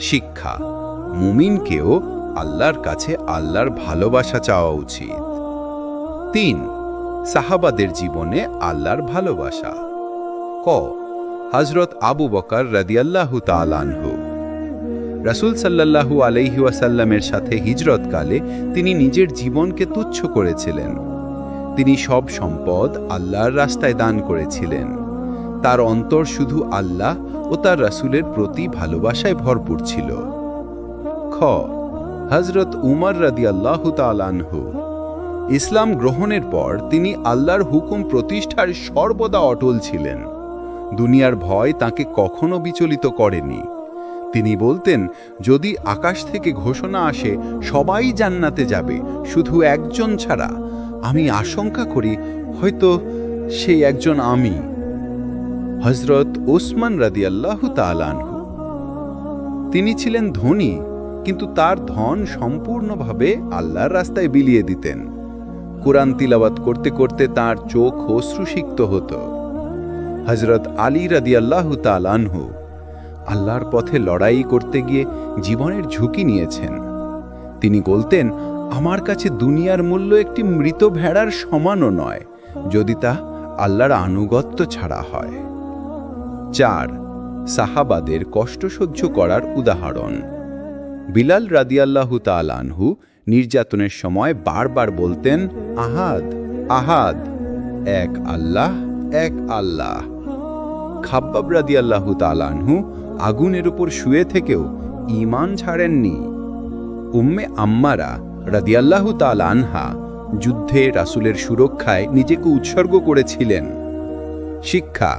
শিক্ষা: মুমিনকেও আল্লাহর কাছে আল্লাহর ভালোবাসা চাওয়া উচিত। ৩. সাহাবাদের জীবনে আল্লাহর ভালোবাসা। ক. হযরত আবু বকর রাদিয়াল্লাহু তাআলা আনহু। রাসূল সাল্লাল্লাহু আলাইহি ওয়াসাল্লামের সাথে হিজরতকালে তিনি নিজের জীবনকে তুচ্ছ করেছিলেন। তিনি সব সম্পদ আল্লাহর রাস্তায় দান করেছিলেন। তার অন্তর শুধু আল্লাহ ও তার রাসূলের প্রতি ভালোবাসায় ভরপুর ছিল। খ. হযরত উমর রাদিয়াল্লাহু তাআলা আনহু। ইসলাম গ্রহণের পর তিনি আল্লাহর হুকুম প্রতিষ্ঠার সর্বদা অটল ছিলেন। দুনিয়ার ভয় তাকে কখনো বিচলিত করেনি। তিনি বলতেন, যদি আকাশ থেকে ঘোষণা আসে সবাই জান্নাতে যাবে, শুধু একজন ছাড়া, আমি আশঙ্কা করি হয়তো সেই একজন আমি। হযরত ওসমান রাদিয়াল্লাহু তাআলা আনহু। তিনি ছিলেন ধনী, কিন্তু তার ধন সম্পূর্ণভাবে আল্লাহর রাস্তায় বিলিয়ে দিতেন। কুরআন তিলাওয়াত করতে করতে তার চোখ অশ্রুসিক্ত হতো। হযরত আলী রাদিয়াল্লাহু তাআলা আনহু আল্লাহর পথে লড়াই করতে গিয়ে জীবনের ঝুঁকি নিয়েছেন। তিনি বলতেন, আমার কাছে দুনিয়ার মূল্য একটি মৃত ভেড়ার সমানও নয়, যদি তা আল্লাহর আনুগত্য ছাড়া হয়। ৪. সাহাবাদের কষ্ট সহ্য করার উদাহরণ। বিলাল রাদিয়াল্লাহু তাআলা আনহু নির্যাতনের সময় বারবার বলতেন, আহাদ, আহাদ, এক আল্লাহ, এক আল্লাহ। খাব্বাব রাদিয়াল্লাহু তাআলা আনহু আগুনের উপর শুয়ে থেকেও ঈমান ছাড়েননি। উম্মে আম্মারা রাদিয়াল্লাহু তাআলা আনহা যুদ্ধে রাসূলের সুরক্ষায় নিজেকে উৎসর্গ করেছিলেন। শিক্ষা: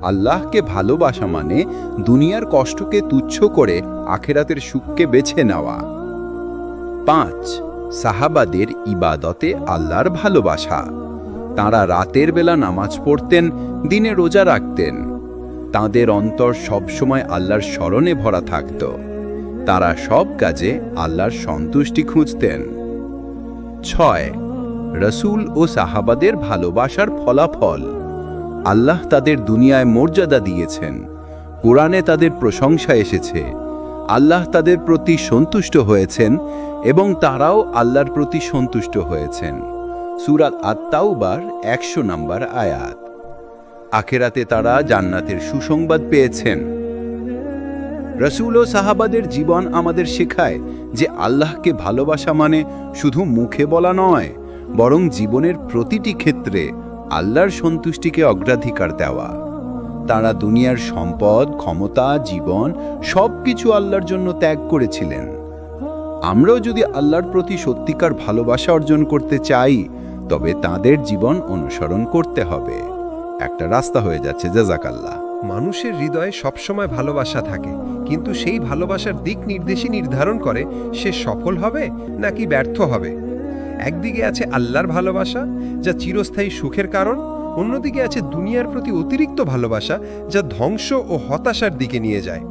আল্লাহকে ভালোবাসা মানে দুনিয়ার কষ্টকে তুচ্ছ করে আখেরাতের সুখকে বেছে নেওয়া। 5. সাহাবাদের ইবাদতে আল্লাহর ভালোবাসা। তাঁরা রাতের বেলা নামাজ পড়তেন, দিনে রোজা রাখতেন। তাঁদের অন্তর সবসময় আল্লাহর স্মরণে ভরা থাকত। তারা সব কাজে আল্লাহর সন্তুষ্টি খুঁজতেন। 6. রসূল ও সাহাবাদের ভালোবাসার ফলাফল। আল্লাহ তাদের দুনিয়ায় মর্যাদা দিয়েছেন। কোরআনে তাদের প্রশংসা এসেছে। আল্লাহ তাদের প্রতি সন্তুষ্ট হয়েছেন এবং তারাও আল্লাহর প্রতি সন্তুষ্ট হয়েছেন। সূরা আত-তাওবার 100 নম্বর আয়াত। আখেরাতে তারা জান্নাতের সুসংবাদ পেয়েছেন। রসূল ও সাহাবাদের জীবন আমাদের শেখায় যে আল্লাহকে ভালোবাসা মানে শুধু মুখে বলা নয়, বরং জীবনের প্রতিটি ক্ষেত্রে আল্লাহর সন্তুষ্টিকে অগ্রাধিকার দেওয়া। তারা দুনিয়ার সম্পদ, ক্ষমতা, জীবন সবকিছু আল্লাহর জন্য ত্যাগ করেছিলেন। আমরাও যদি আল্লাহর প্রতি সত্যিকার ভালোবাসা অর্জন করতে চাই, তবে তাদের জীবন অনুসরণ করতে হবে। একটা রাস্তা হয়ে যাচ্ছে। জাযাকাল্লাহ। মানুষের হৃদয়ে সবসময় ভালোবাসা থাকে, কিন্তু সেই ভালোবাসার দিক নির্দেশই নির্ধারণ করে সে সফল হবে নাকি ব্যর্থ হবে। একদিকে আছে আল্লাহর ভালোবাসা, যা চিরস্থায়ী সুখের কারণ। অন্যদিকে আছে দুনিয়ার প্রতি অতিরিক্ত ভালোবাসা, যা ধ্বংস ও হতাশার দিকে নিয়ে যায়।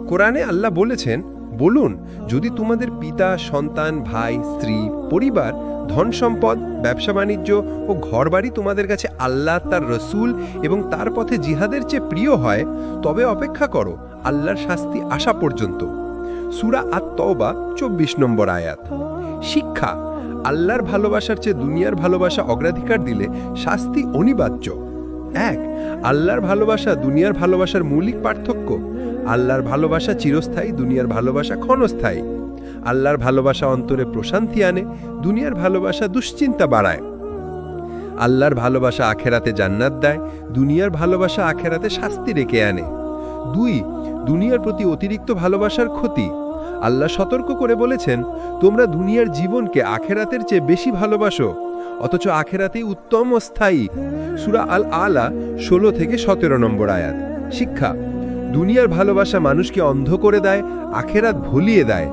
কোরআনে আল্লাহ বলেছেন, বলুন, যদি তোমাদের পিতা, সন্তান, ভাই, স্ত্রী, পরিবার, ধন সম্পদ, ব্যবসা বাণিজ্য ও ঘরবাড়ি তোমাদের কাছে আল্লাহ, তার রসূল এবং তার পথে জিহাদের চেয়ে প্রিয় হয়, তবে অপেক্ষা করো আল্লাহর শাস্তি আসা পর্যন্ত। সূরা আত-তাওবা 24 নম্বর আয়াত। শিক্ষা: আল্লাহর ভালোবাসার চেয়ে দুনিয়ার ভালোবাসা অগ্রাধিকার দিলে শাস্তি অনিবার্য। 1. আল্লাহর ভালোবাসা দুনিয়ার ভালোবাসার মৌলিক পার্থক্য। আল্লাহর ভালোবাসা চিরস্থায়ী, দুনিয়ার ভালোবাসা ক্ষণস্থায়ী। আল্লাহর ভালোবাসা অন্তরে প্রশান্তি আনে, দুনিয়ার ভালোবাসা দুশ্চিন্তা বাড়ায়। আল্লাহর ভালোবাসা আখেরাতে জান্নাত দেয়, দুনিয়ার ভালোবাসা আখেরাতে শাস্তি রেখে আনে। 2. দুনিয়ার প্রতি অতিরিক্ত ভালোবাসার ক্ষতি। আল্লাহ সতর্ক করে বলেছেন, তোমরা দুনিয়ার জীবনকে আখেরাতের চেয়ে বেশি ভালোবাসো, অথচ আখেরাতেই উত্তম ও স্থায়ী। সূরা আল-আলা 16 থেকে 17 নম্বর আয়াত। শিক্ষা: দুনিয়ার ভালোবাসা মানুষকে অন্ধ করে দেয়, আখেরাত ভুলিয়ে দেয়।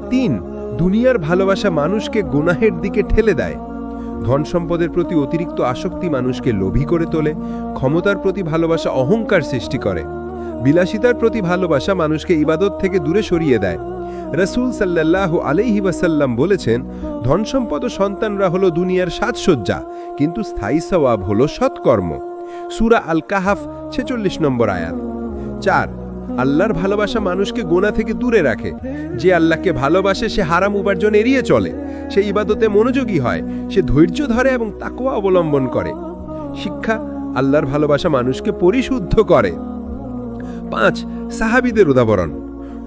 3. দুনিয়ার ভালোবাসা মানুষকে গুনাহের দিকে ঠেলে দেয়। ধন সম্পদের প্রতি অতিরিক্ত আসক্তি মানুষকে লোভী করে তোলে। ক্ষমতার প্রতি ভালোবাসা অহংকার সৃষ্টি করে। বিলাসিতার প্রতি ভালোবাসা মানুষকে ইবাদত থেকে দূরে সরিয়ে দেয়। রাসূল সাল্লাল্লাহু আলাইহি ওয়াসাল্লাম বলেছেন, ধন সম্পদ ও সন্তানরা হলো দুনিয়ার সাজসজ্জা, কিন্তু স্থায়ী সওয়াব হলো সৎকর্ম। সূরা আল-কাহাফ 46 নম্বর আয়াত। 4. আল্লাহর ভালোবাসা মানুষকে গুনাহ থেকে দূরে রাখে। যে আল্লাহকে ভালোবাসে সে হারাম উপার্জন এড়িয়ে চলে, সে ইবাদতে মনোযোগী হয়, সে ধৈর্য ধরে এবং তাকওয়া অবলম্বন করে। শিক্ষা: আল্লাহর ভালোবাসা মানুষকে পরিশুদ্ধ করে। 5. সাহাবীদের উদাহরণ।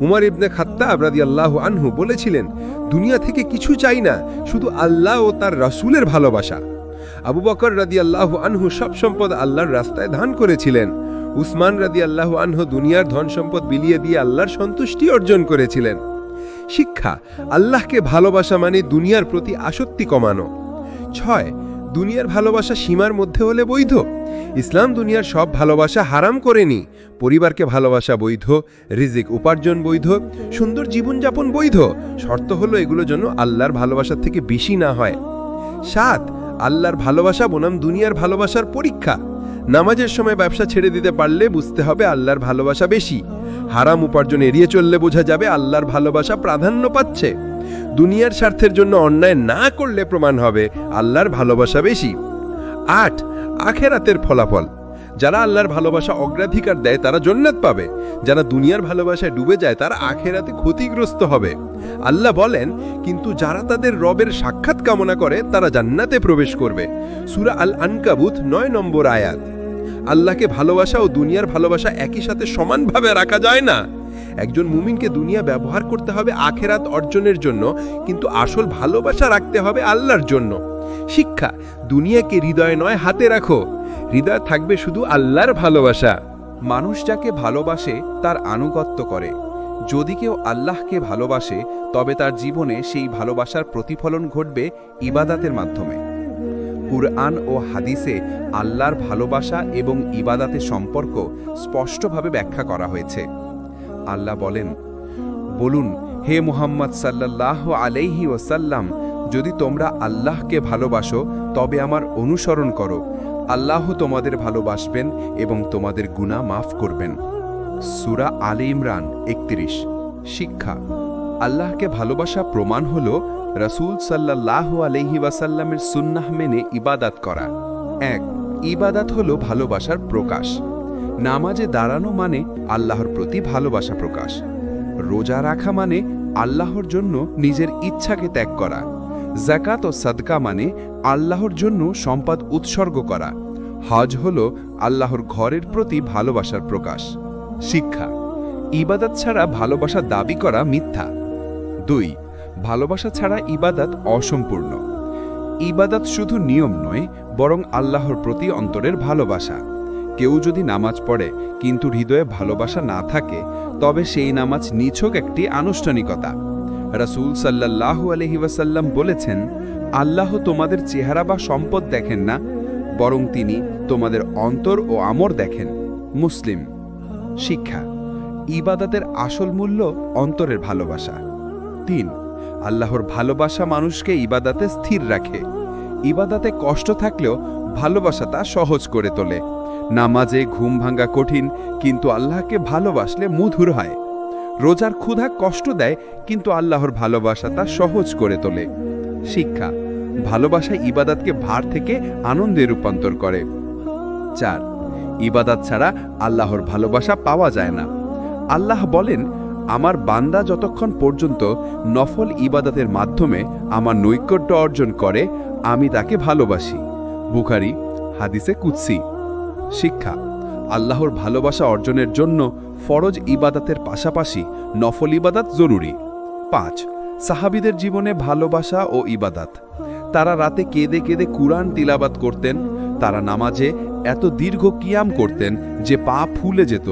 উমর ইবনে খাত্তাব রাদিয়াল্লাহু আনহু বলেছিলেন, দুনিয়া থেকে কিছু চাই না, শুধু আল্লাহ ও তার রাসূলের ভালোবাসা। আবু বকর রাদিয়াল্লাহু আনহু সব সম্পদ আল্লাহর রাস্তায় দান করেছিলেন। উসমান রাদিয়াল্লাহু আনহু দুনিয়ার ধন সম্পদ বিলিয়ে দিয়ে আল্লাহর সন্তুষ্টি অর্জন করেছিলেন। শিক্ষা: আল্লাহকে ভালোবাসা মানে দুনিয়ার প্রতি আসক্তি কমানো। 6. দুনিয়ার ভালোবাসা সীমার মধ্যে হলে বৈধ। ইসলাম দুনিয়ার সব ভালোবাসা হারাম করেনি। পরিবারকে ভালোবাসা বৈধ, রিজিক উপার্জন বৈধ, সুন্দর জীবনযাপন বৈধ, শর্ত হলো এগুলো যেন আল্লাহর ভালোবাসার থেকে বেশি না হয়। 7. আল্লাহর ভালোবাসা বনাম দুনিয়ার ভালোবাসার পরীক্ষা। নামাজের সময় ব্যবসা ছেড়ে দিতে পারলে বুঝতে হবে আল্লাহর ভালোবাসা বেশি। হারাম উপার্জন এড়িয়ে চললে বোঝা যাবে আল্লাহর ভালোবাসা প্রাধান্য পাচ্ছে। দুনিয়ার স্বার্থের জন্য অন্যায় না করলে প্রমাণ হবে আল্লাহর ভালোবাসা বেশি। 8. আখেরাতের ফলাফল। যারা আল্লাহর ভালোবাসা অগ্রাধিকার দেয় তারা জান্নাত পাবে, যারা দুনিয়ার ভালোবাসায় ডুবে যায় তারা আখেরাতে ক্ষতিগ্রস্ত হবে। আল্লাহ বলেন, কিন্তু যারা তাদের রবের সাক্ষাৎ কামনা করে তারা জান্নাতে প্রবেশ করবে। সূরা আল-আনকাবুত 9 নম্বর আয়াত। আল্লাহকে ভালোবাসা ও দুনিয়ার ভালোবাসা একই সাথে সমানভাবে রাখা যায় না। একজন মুমিনকে দুনিয়া ব্যবহার করতে হবে আখেরাত অর্জনের জন্য, কিন্তু আসল ভালোবাসা রাখতে হবে আল্লাহর জন্য। শিক্ষা: দুনিয়াকে হৃদয়ে নয় হাতে রাখো, হৃদয় থাকবে শুধু আল্লাহর ভালোবাসা। মানুষ যাকে ভালোবাসে তার আনুগত্য করে। যদি কেউ আল্লাহকে ভালোবাসে তবে তার জীবনে সেই ভালোবাসার প্রতিফলন ঘটবে ইবাদাতের মাধ্যমে। কুরআন ও হাদিসে আল্লাহর ভালোবাসা এবং ইবাদাতের সম্পর্ক স্পষ্টভাবে ব্যাখ্যা করা হয়েছে। আল্লাহ বলেন, বলুন, হে মুহাম্মদ সাল্লাল্লাহু আলাইহি ওয়াসাল্লাম, যদি তোমরা আল্লাহকে ভালোবাসো তবে আমার অনুসরণ করো। আল্লাহ তোমাদের ভালোবাসবেন এবং তোমাদের গুনাহ মাফ করবেন। সূরা আলে ইমরান 31। শিক্ষা: আল্লাহকে ভালোবাসা প্রমাণ হল রাসূল সাল্লাল্লাহু আলাইহি ওয়াসাল্লামের সুন্নাহ মেনে ইবাদত করা। 1. ইবাদত হল ভালোবাসার প্রকাশ। নামাজে দাঁড়ানো মানে আল্লাহর প্রতি ভালোবাসা প্রকাশ। রোজা রাখা মানে আল্লাহর জন্য নিজের ইচ্ছাকে ত্যাগ করা। যাকাত ও সাদকা মানে আল্লাহর জন্য সম্পদ উৎসর্গ করা। হজ হল আল্লাহর ঘরের প্রতি ভালোবাসার প্রকাশ। শিক্ষা: ইবাদত ছাড়া ভালোবাসা দাবি করা মিথ্যা। 2. ভালোবাসা ছাড়া ইবাদত অসম্পূর্ণ। ইবাদত শুধু নিয়ম নয়, বরং আল্লাহর প্রতি অন্তরের ভালোবাসা। কেউ যদি নামাজ পড়ে কিন্তু হৃদয়ে ভালোবাসা না থাকে, তবে সেই নামাজ নিছক একটি আনুষ্ঠানিকতা। রাসূল সাল্লাল্লাহু আলাইহি ওয়াসাল্লাম বলেছেন, আল্লাহ তোমাদের চেহারা বা সম্পদ দেখেন না, বরং তিনি তোমাদের অন্তর ও আমর দেখেন। মুসলিম। শিক্ষা: ইবাদতের আসল মূল্য অন্তরের ভালোবাসা। 3. আল্লাহর ভালোবাসা মানুষকে ইবাদতে স্থির রাখে। ইবাদতে কষ্ট থাকলেও ভালোবাসা তা সহজ করে তোলে। নামাজে ঘুম ভাঙা কঠিন, কিন্তু আল্লাহকে ভালোবাসলে মধুর হয়। রোজার ক্ষুধা কষ্ট দেয়, কিন্তু আল্লাহর ভালোবাসা তা সহজ করে তোলে। শিক্ষা: ভালোবাসা ইবাদতকে ভার থেকে আনন্দে রূপান্তর করে। 4. ইবাদত ছাড়া আল্লাহর ভালোবাসা পাওয়া যায় না। আল্লাহ বলেন, আমার বান্দা যতক্ষণ পর্যন্ত নফল ইবাদতের মাধ্যমে আমার নৈকট্য অর্জন করে, আমি তাকে ভালোবাসি। বুখারী, হাদিসে কুদসি। শিক্ষা: আল্লাহর ভালোবাসা অর্জনের জন্য ফরজ ইবাদতের পাশাপাশি নফল ইবাদত জরুরি। 5. সাহাবীদের জীবনে ভালোবাসা ও ইবাদত। তারা রাতে কেঁদে কেঁদে কুরআন তিলাবাত করতেন। তারা নামাজে এত দীর্ঘ কিয়াম করতেন যে পা ফুলে যেত।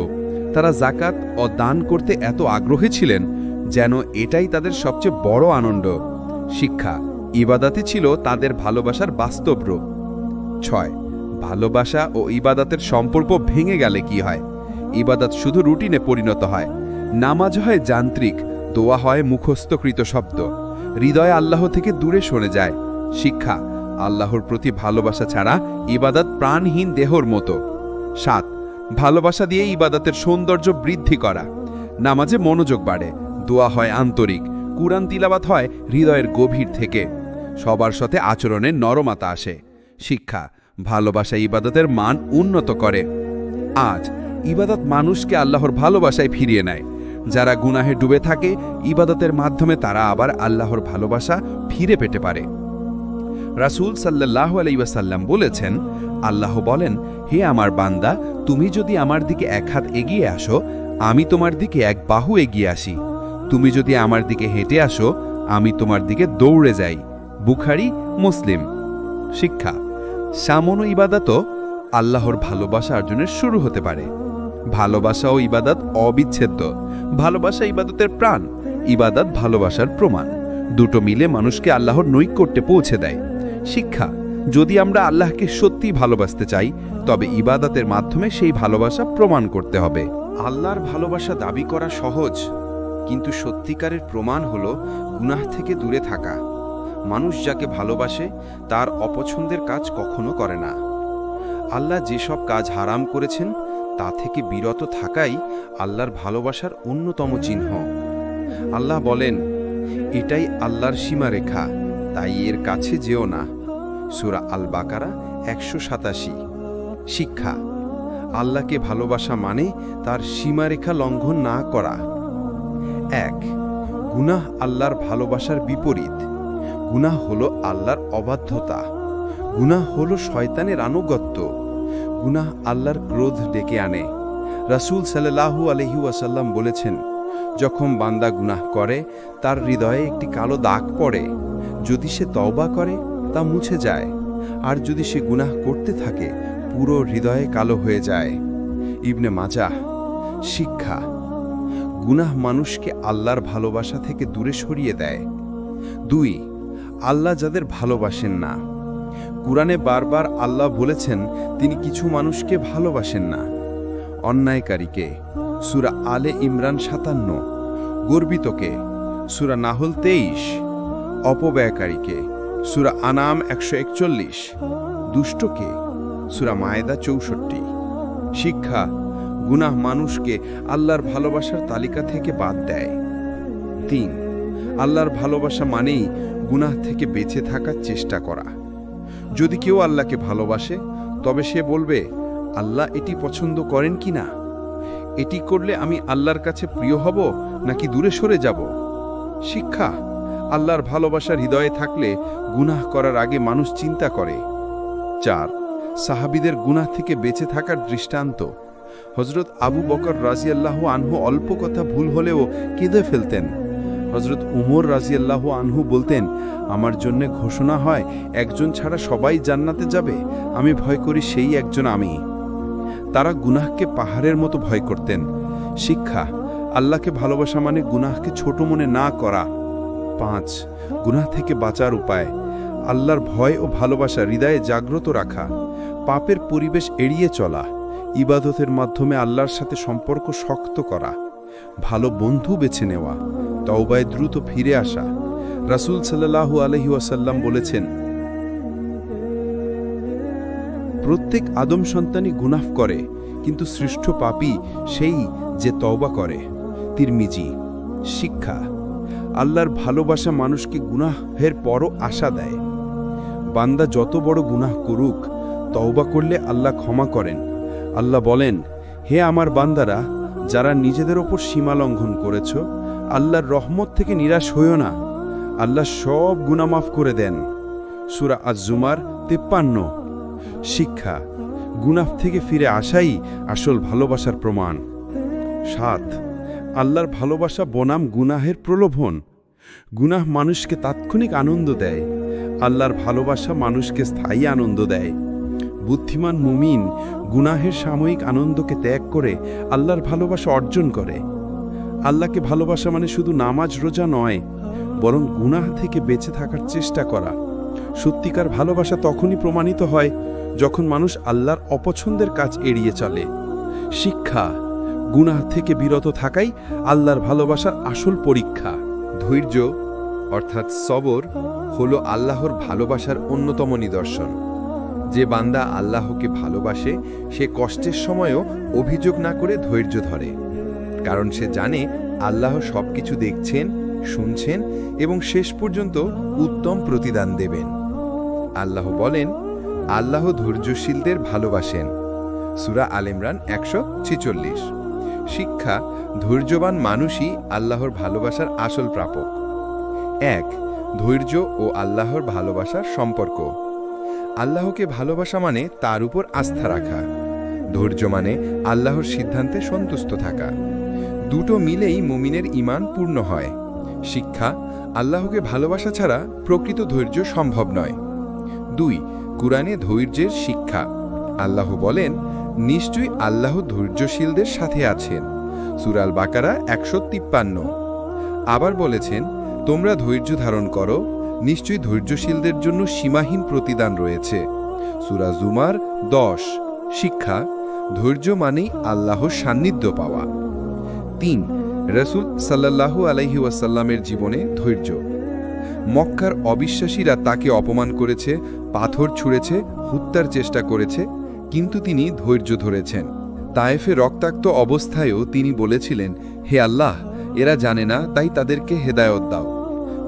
তারা যাকাত ও দান করতে এত আগ্রহী ছিলেন যেন এটাই তাদের সবচেয়ে বড় আনন্দ। শিক্ষা: ইবাদতই ছিল তাদের ভালোবাসার বাস্তব রূপ। 6. ভালোবাসা ও ইবাদতের সম্পর্ক ভেঙে গেলে কি হয়? ইবাদত শুধু রুটিনে পরিণত হয়। নামাজ হয় যান্ত্রিক, দোয়া হয় মুখস্থকৃত শব্দ। হৃদয় আল্লাহ থেকে দূরে সরে যায়। শিক্ষা: আল্লাহর প্রতি ভালোবাসা ছাড়া ইবাদত প্রাণহীন দেহর মতো। 7. ভালোবাসা দিয়ে ইবাদতের সৌন্দর্য বৃদ্ধি করা। নামাজে মনোযোগ বাড়ে, দোয়া হয় আন্তরিক, কুরআন তিলাওয়াত হয় হৃদয়ের গভীর থেকে। সবার সাথে আচরণের নরমতা আসে। শিক্ষা: ভালোবাসা ইবাদতের মান উন্নত করে। আজ ইবাদত মানুষকে আল্লাহর ভালোবাসায় ফিরিয়ে নেয়। যারা গুনাহে ডুবে থাকে, ইবাদতের মাধ্যমে তারা আবার আল্লাহর ভালোবাসা ফিরে পেতে পারে। রাসূল সাল্লাল্লাহু আলাইহি ওয়াসাল্লাম বলেছেন, আল্লাহ বলেন, হে আমার বান্দা, তুমি যদি আমার দিকে এক হাত এগিয়ে আসো, আমি তোমার দিকে এক বাহু এগিয়ে আসি। তুমি যদি আমার দিকে হেঁটে আসো, আমি তোমার দিকে দৌড়ে যাই। বুখারী, মুসলিম। শিক্ষা: সামান্য ইবাদতও আল্লাহর ভালোবাসা অর্জনের শুরু হতে পারে। ভালোবাসা ও ইবাদত অবিচ্ছেদ্য। ভালোবাসা ইবাদতের প্রাণ, ইবাদত ভালোবাসার প্রমাণ। দুটো মিলে মানুষকে আল্লাহর নৈকট্যে পৌঁছে দেয়। শিক্ষা: যদি আমরা আল্লাহকে সত্যি ভালোবাসতে চাই, তবে ইবাদতের মাধ্যমে সেই ভালোবাসা প্রমাণ করতে হবে। আল্লাহর ভালোবাসা দাবি করা সহজ, কিন্তু সত্যিকারের প্রমাণ হল গুনাহ থেকে দূরে থাকা। মানুষ যাকে ভালোবাসে তার অপছন্দের কাজ কখনো করে না। আল্লাহ যেসব কাজ হারাম করেছেন তা থেকে বিরত থাকাই আল্লাহর ভালোবাসার অন্যতম চিহ্ন। আল্লাহ বলেন, এটাই আল্লাহর সীমারেখা, তাই এর কাছে যেও না। সূরা আল বাকারা 187। শিক্ষা: আল্লাহকে ভালোবাসা মানে তার সীমারেখা লঙ্ঘন না করা। 1. গুনাহ আল্লাহর ভালোবাসার বিপরীত। গুনাহ হলো আল্লাহর অবাধ্যতা। গুনাহ হলো শয়তানের আনুগত্য। গুনাহ আল্লাহর ক্রোধ ডেকে আনে। রাসূল সাল্লাল্লাহু আলাইহি ওয়াসাল্লাম বলেছেন, যখন বান্দা গুনাহ করে তার হৃদয়ে একটি কালো দাগ পড়ে। যদি সে তওবা করে তা মুছে যায়, আর যদি সে গুনাহ করতে থাকে পুরো হৃদয়ে কালো হয়ে যায়। ইবনে মাজাহ। শিক্ষা: গুনাহ মানুষকে আল্লাহর ভালোবাসা থেকে দূরে সরিয়ে দেয়। 2. আল্লাহ যাদের ভালোবাসেন না। কুরআনে বারবার আল্লাহ বলেছেন তিনি কিছু মানুষকে ভালোবাসেন না। অন্যায়কারীকে সূরা আলে ইমরান 57, গর্বিতকে সূরা নাহল 23, অপব্যয়কারীকে সূরা আনাম 141, দুষ্টকে সূরা মায়েদা 64। শিক্ষা: গুনাহ মানুষকে আল্লাহর ভালোবাসার তালিকা থেকে বাদ দেয়। 3. আল্লাহর ভালোবাসা মানেই গুনাহ থেকে বেঁচে থাকার চেষ্টা করা। যদি কেউ আল্লাহকে ভালোবাসে তবে সে বলবে, আল্লাহ এটি পছন্দ করেন কি না? এটি করলে আমি আল্লাহর কাছে প্রিয় হব নাকি দূরে সরে যাব? শিক্ষা: আল্লাহর ভালোবাসার হৃদয়ে থাকলে গুনাহ করার আগে মানুষ চিন্তা করে। 4. সাহাবীদের গুনাহ থেকে বেঁচে থাকার দৃষ্টান্ত। হযরত আবু বকর রাদিয়াল্লাহু আনহু অল্প কথা ভুল হলেও কেঁদে ফেলতেন। হযরত উমর রাদিয়াল্লাহু আনহু বলতেন, আমার জন্য ঘোষণা হয় একজন ছাড়া সবাই জান্নাতে যাবে, আমি ভয় করি সেই একজন আমি। তারা গুনাহকে পাহাড়ের মতো ভয় করতেন। শিক্ষা: আল্লাহকে ভালোবাসা মানে গুনাহকে ছোট মনে না করা। 5. গুনাহ থেকে বাঁচার উপায়। আল্লাহর ভয় ও ভালোবাসা হৃদয়ে জাগ্রত রাখা, পাপের পরিবেশ এড়িয়ে চলা, ইবাদতের মাধ্যমে আল্লাহর সাথে সম্পর্ক শক্ত করা, ভালো বন্ধু বেছে নেওয়া, তওবায় দ্রুত ফিরে আসা। রাসূল সাল্লাল্লাহু আলাইহি ওয়াসাল্লাম বলেছেন, প্রত্যেক আদম সন্তানই গুনাহ করে, কিন্তু শ্রেষ্ঠ পাপী সেই যে তওবা করে। তিরমিজি। শিক্ষা: আল্লাহর ভালোবাসা মানুষকে গুনাহের পরও আশা দেয়। বান্দা যত বড় গুনাহ করুক, তওবা করলে আল্লাহ ক্ষমা করেন। আল্লাহ বলেন, হে আমার বান্দারা, যারা নিজেদের ওপর সীমা লঙ্ঘন করেছ, আল্লাহর রহমত থেকে নিরাশ হইও না, আল্লাহ সব গুনাহ মাফ করে দেন। সূরা আজ-জুমার 53। শিক্ষা: গুনাহ থেকে ফিরে আসাই আসল ভালোবাসার প্রমাণ। 7. আল্লাহর ভালোবাসা বনাম গুনাহের প্রলোভন। গুনাহ মানুষকে তাৎক্ষণিক আনন্দ দেয়, আল্লাহর ভালোবাসা মানুষকে স্থায়ী আনন্দ দেয়। বুদ্ধিমান মুমিন গুনাহের সাময়িক আনন্দকে ত্যাগ করে আল্লাহর ভালোবাসা অর্জন করে। আল্লাহকে ভালোবাসা মানে শুধু নামাজ রোজা নয়, বরং গুনাহ থেকে বেঁচে থাকার চেষ্টা করা। সত্যিকার ভালোবাসা তখনই প্রমাণিত হয় যখন মানুষ আল্লাহর অপছন্দের কাজ এড়িয়ে চলে। শিক্ষা: গুনাহ থেকে বিরত থাকাই আল্লাহর ভালোবাসার আসল পরীক্ষা। ধৈর্য অর্থাৎ সবর হলো আল্লাহর ভালোবাসার অন্যতম নিদর্শন। যে বান্দা আল্লাহকে ভালোবাসে সে কষ্টের সময়ও অভিযোগ না করে ধৈর্য ধরে, কারণ সে জানে আল্লাহ সবকিছু দেখছেন, শুনছেন এবং শেষ পর্যন্ত উত্তম প্রতিদান দেবেন। আল্লাহ বলেন, আল্লাহ ধৈর্যশীলদের ভালোবাসেন। সূরা আল ইমরান 146। শিক্ষা: ধৈর্যবান মানুষই আল্লাহর ভালোবাসার আসল প্রাপক। 1. ধৈর্য ও আল্লাহর ভালোবাসার সম্পর্ক। আল্লাহকে ভালোবাসা মানে তার উপর আস্থা রাখা। ধৈর্য মানে আল্লাহর সিদ্ধান্তে সন্তুষ্ট থাকা। দুটো মিলেই মুমিনের ঈমান পূর্ণ হয়। শিক্ষা: আল্লাহকে ভালোবাসা ছাড়া প্রকৃত ধৈর্য সম্ভব নয়। 2. কুরআনে ধৈর্যের শিক্ষা। আল্লাহ বলেন, নিশ্চয়ই আল্লাহ ধৈর্যশীলদের সাথে আছেন। সূরা আল বাকারা 153। আবার বলেছেন, তোমরা ধৈর্য ধারণ করো, নিশ্চয়ই ধৈর্যশীলদের জন্য সীমাহীন প্রতিদান রয়েছে। সূরা জুমার 10। শিক্ষা: ধৈর্য মানেই আল্লাহর সান্নিধ্য পাওয়া। 3. রাসূল সাল্লাল্লাহু আলাইহি ওয়াসাল্লামের জীবনে ধৈর্য। মক্কার অবিশ্বাসীরা তাকে অপমান করেছে, পাথর ছুঁড়েছে, হত্যার চেষ্টা করেছে, কিন্তু তিনি ধৈর্য ধরেছেন। তায়েফে রক্তাক্ত অবস্থায়ও তিনি বলেছিলেন, হে আল্লাহ, এরা জানে না, তাই তাদেরকে হেদায়েত দাও।